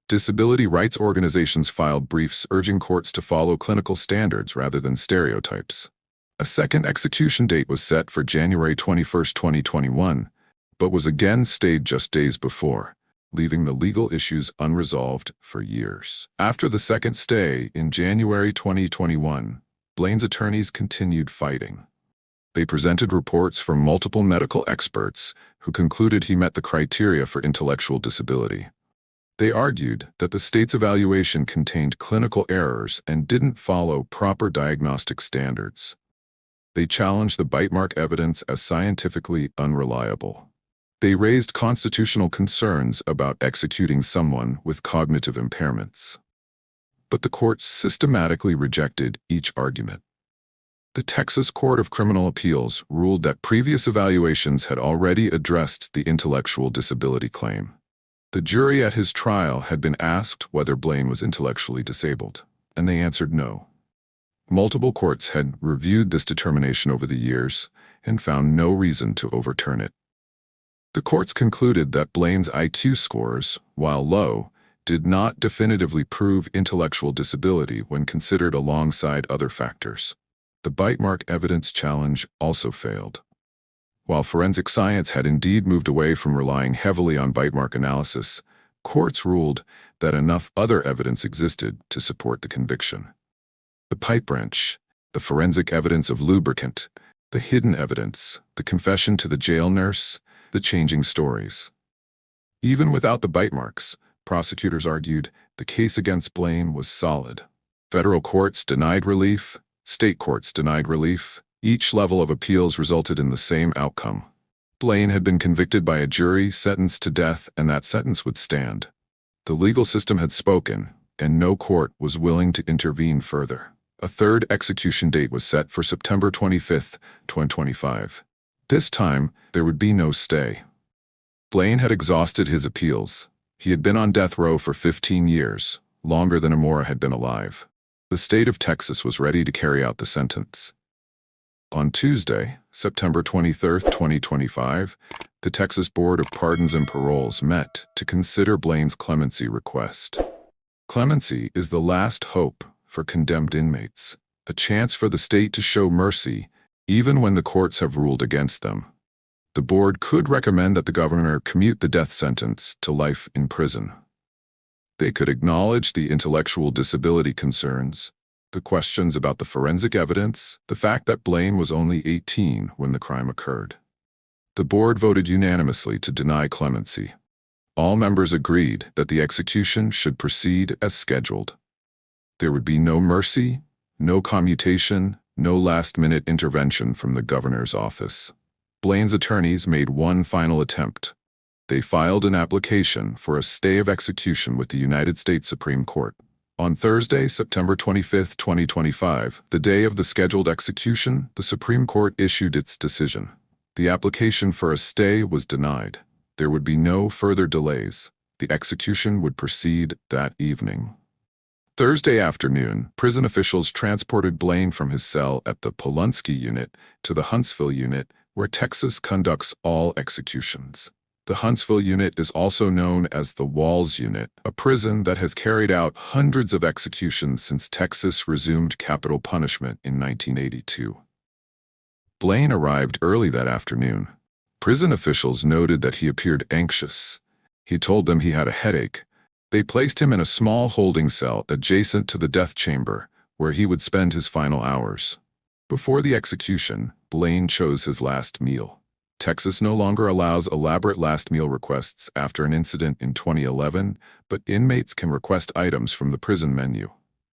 Disability rights organizations filed briefs urging courts to follow clinical standards rather than stereotypes. A second execution date was set for January 21, 2021, but was again stayed just days before, leaving the legal issues unresolved for years. After the second stay in January 2021, Blaine's attorneys continued fighting. They presented reports from multiple medical experts who concluded he met the criteria for intellectual disability. They argued that the state's evaluation contained clinical errors and didn't follow proper diagnostic standards. They challenged the bite mark evidence as scientifically unreliable. They raised constitutional concerns about executing someone with cognitive impairments. But the courts systematically rejected each argument. The Texas Court of Criminal Appeals ruled that previous evaluations had already addressed the intellectual disability claim. The jury at his trial had been asked whether Blaine was intellectually disabled, and they answered no. Multiple courts had reviewed this determination over the years and found no reason to overturn it. The courts concluded that Blaine's IQ scores, while low, did not definitively prove intellectual disability when considered alongside other factors. The bite mark evidence challenge also failed. While forensic science had indeed moved away from relying heavily on bite mark analysis, courts ruled that enough other evidence existed to support the conviction. The pipe wrench, the forensic evidence of lubricant, the hidden evidence, the confession to the jail nurse, the changing stories. Even without the bite marks, prosecutors argued the case against Blaine was solid. Federal courts denied relief, state courts denied relief. Each level of appeals resulted in the same outcome. Blaine had been convicted by a jury, sentenced to death, and that sentence would stand. The legal system had spoken, and no court was willing to intervene further. A third execution date was set for September 25, 2025. This time, there would be no stay. Blaine had exhausted his appeals. He had been on death row for 15 years, longer than Amora had been alive. The state of Texas was ready to carry out the sentence. On Tuesday, September 23, 2025, the Texas Board of Pardons and Paroles met to consider Blaine's clemency request. Clemency is the last hope for condemned inmates, a chance for the state to show mercy even when the courts have ruled against them. The board could recommend that the governor commute the death sentence to life in prison. They could acknowledge the intellectual disability concerns, the questions about the forensic evidence, the fact that Blaine was only 18 when the crime occurred. The board voted unanimously to deny clemency. All members agreed that the execution should proceed as scheduled. There would be no mercy, no commutation, no last-minute intervention from the governor's office. Blaine's attorneys made one final attempt. They filed an application for a stay of execution with the United States Supreme Court. On Thursday, September 25, 2025, the day of the scheduled execution, the Supreme Court issued its decision. The application for a stay was denied. There would be no further delays. The execution would proceed that evening. Thursday afternoon, prison officials transported Blaine from his cell at the Prosecutors Unit to the Huntsville Unit, where Texas conducts all executions. The Huntsville Unit is also known as the Walls Unit, a prison that has carried out hundreds of executions since Texas resumed capital punishment in 1982. Blaine arrived early that afternoon. Prison officials noted that he appeared anxious. He told them he had a headache. They placed him in a small holding cell adjacent to the death chamber, where he would spend his final hours. Before the execution, Blaine chose his last meal. Texas no longer allows elaborate last meal requests after an incident in 2011, but inmates can request items from the prison menu.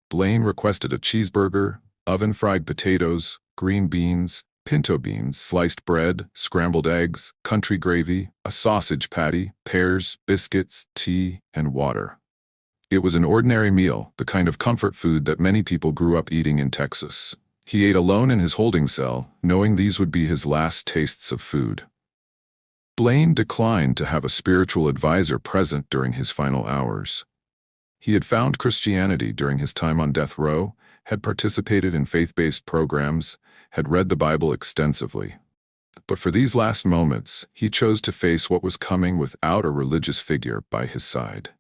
Blaine requested a cheeseburger, oven-fried potatoes, green beans, pinto beans, sliced bread, scrambled eggs, country gravy, a sausage patty, pears, biscuits, tea, and water. It was an ordinary meal, the kind of comfort food that many people grew up eating in Texas. He ate alone in his holding cell, knowing these would be his last tastes of food. Blaine declined to have a spiritual advisor present during his final hours. He had found Christianity during his time on death row had participated in faith-based programs, had read the Bible extensively. But for these last moments, he chose to face what was coming without a religious figure by his side.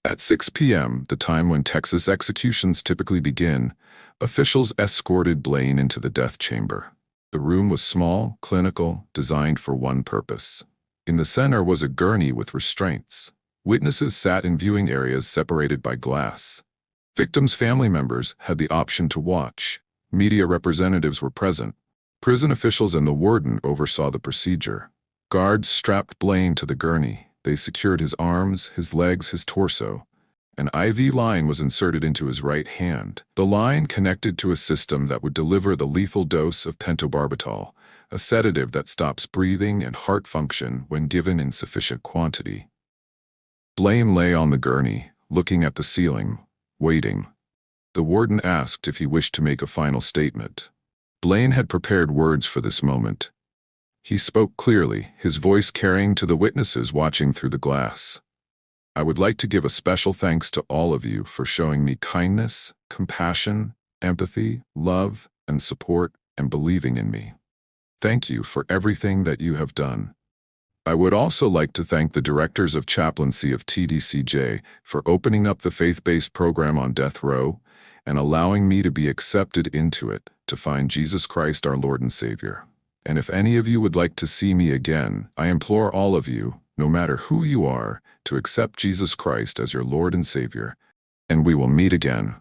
At 6 p.m., the time when Texas executions typically begin, officials escorted Blaine into the death chamber. The room was small, clinical, designed for one purpose. In the center was a gurney with restraints. Witnesses sat in viewing areas separated by glass. Victims' family members had the option to watch. Media representatives were present. Prison officials and the warden oversaw the procedure. Guards strapped Blaine to the gurney. They secured his arms, his legs, his torso. An IV line was inserted into his right hand. The line connected to a system that would deliver the lethal dose of pentobarbital, a sedative that stops breathing and heart function when given in sufficient quantity. Blaine lay on the gurney, looking at the ceiling, waiting. The warden asked if he wished to make a final statement. Blaine had prepared words for this moment. He spoke clearly, his voice carrying to the witnesses watching through the glass. I would like to give a special thanks to all of you for showing me kindness, compassion, empathy, love, and support, and believing in me. Thank you for everything that you have done. I would also like to thank the directors of chaplaincy of TDCJ for opening up the faith-based program on death row and allowing me to be accepted into it to find Jesus Christ our Lord and Savior. And if any of you would like to see me again, I implore all of you, no matter who you are, to accept Jesus Christ as your Lord and Savior, and we will meet again.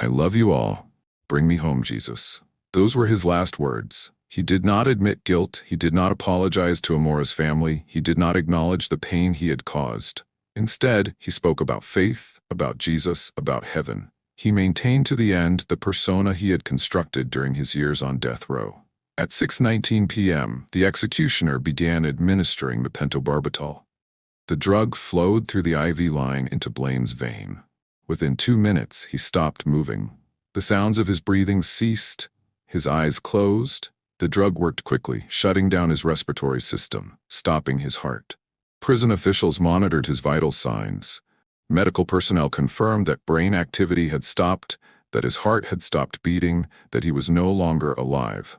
I love you all. Bring me home, Jesus. Those were his last words. He did not admit guilt. He did not apologize to Amora's family. He did not acknowledge the pain he had caused. Instead, he spoke about faith, about Jesus, about heaven. He maintained to the end the persona he had constructed during his years on death row. At 6:19 p.m., the executioner began administering the pentobarbital. The drug flowed through the IV line into Blaine's vein. Within 2 minutes, he stopped moving. The sounds of his breathing ceased. His eyes closed. The drug worked quickly, shutting down his respiratory system, stopping his heart. Prison officials monitored his vital signs. Medical personnel confirmed that brain activity had stopped, that his heart had stopped beating, that he was no longer alive.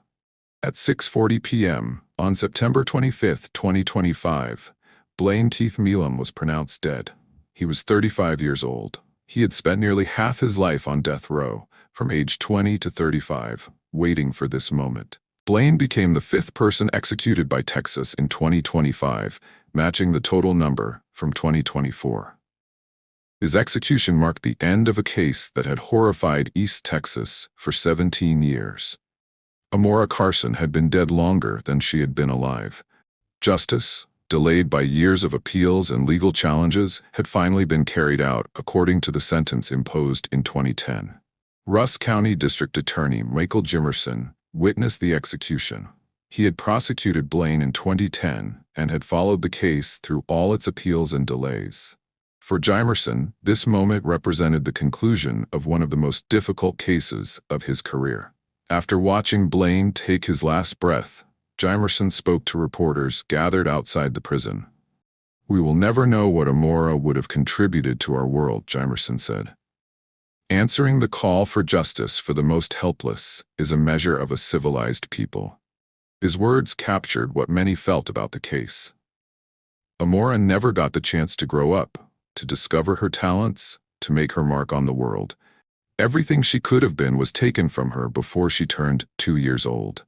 At 6:40 p.m., on September 25, 2025, Blaine Keith Milam was pronounced dead. He was 35 years old. He had spent nearly half his life on death row, from age 20 to 35, waiting for this moment. Blaine became the 5th person executed by Texas in 2025, matching the total number from 2024. His execution marked the end of a case that had horrified East Texas for 17 years. Amora Carson had been dead longer than she had been alive. Justice, delayed by years of appeals and legal challenges, had finally been carried out according to the sentence imposed in 2010. Rusk County District Attorney Michael Jimerson witnessed the execution. He had prosecuted Blaine in 2010 and had followed the case through all its appeals and delays. For Jimerson, this moment represented the conclusion of one of the most difficult cases of his career. After watching Blaine take his last breath, Jimerson spoke to reporters gathered outside the prison. "We will never know what Amora would have contributed to our world," Jimerson said. Answering the call for justice for the most helpless is a measure of a civilized people. His words captured what many felt about the case. Amora never got the chance to grow up, to discover her talents, to make her mark on the world. Everything she could have been was taken from her before she turned 2 years old.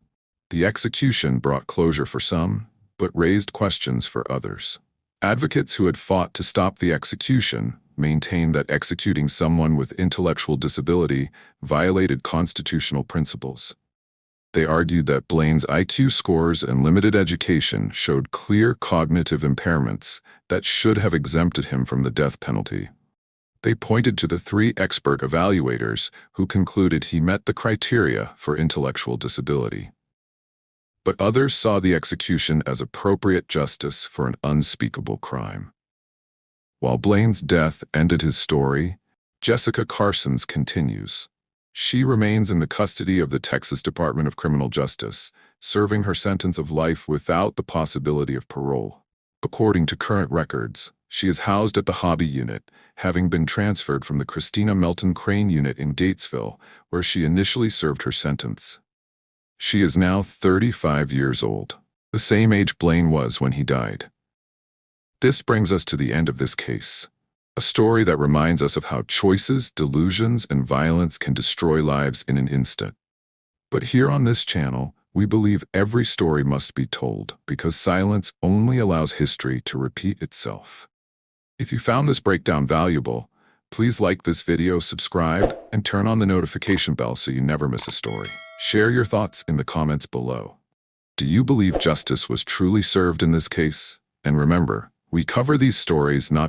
The execution brought closure for some, but raised questions for others. Advocates who had fought to stop the execution maintained that executing someone with intellectual disability violated constitutional principles. They argued that Blaine's IQ scores and limited education showed clear cognitive impairments that should have exempted him from the death penalty. They pointed to the 3 expert evaluators who concluded he met the criteria for intellectual disability. But others saw the execution as appropriate justice for an unspeakable crime. While Blaine's death ended his story, Jessica Carson's continues. She remains in the custody of the Texas Department of Criminal Justice, serving her sentence of life without the possibility of parole. According to current records, She is housed at the Hobby Unit, having been transferred from the Christina Melton Crane Unit in Gatesville, where she initially served her sentence. She is now 35 years old, the same age Blaine was when he died. This brings us to the end of this case, a story that reminds us of how choices, delusions, and violence can destroy lives in an instant. But here on this channel, we believe every story must be told because silence only allows history to repeat itself. If you found this breakdown valuable, please like this video, subscribe, and turn on the notification bell so you never miss a story. Share your thoughts in the comments below. Do you believe justice was truly served in this case? And remember, we cover these stories not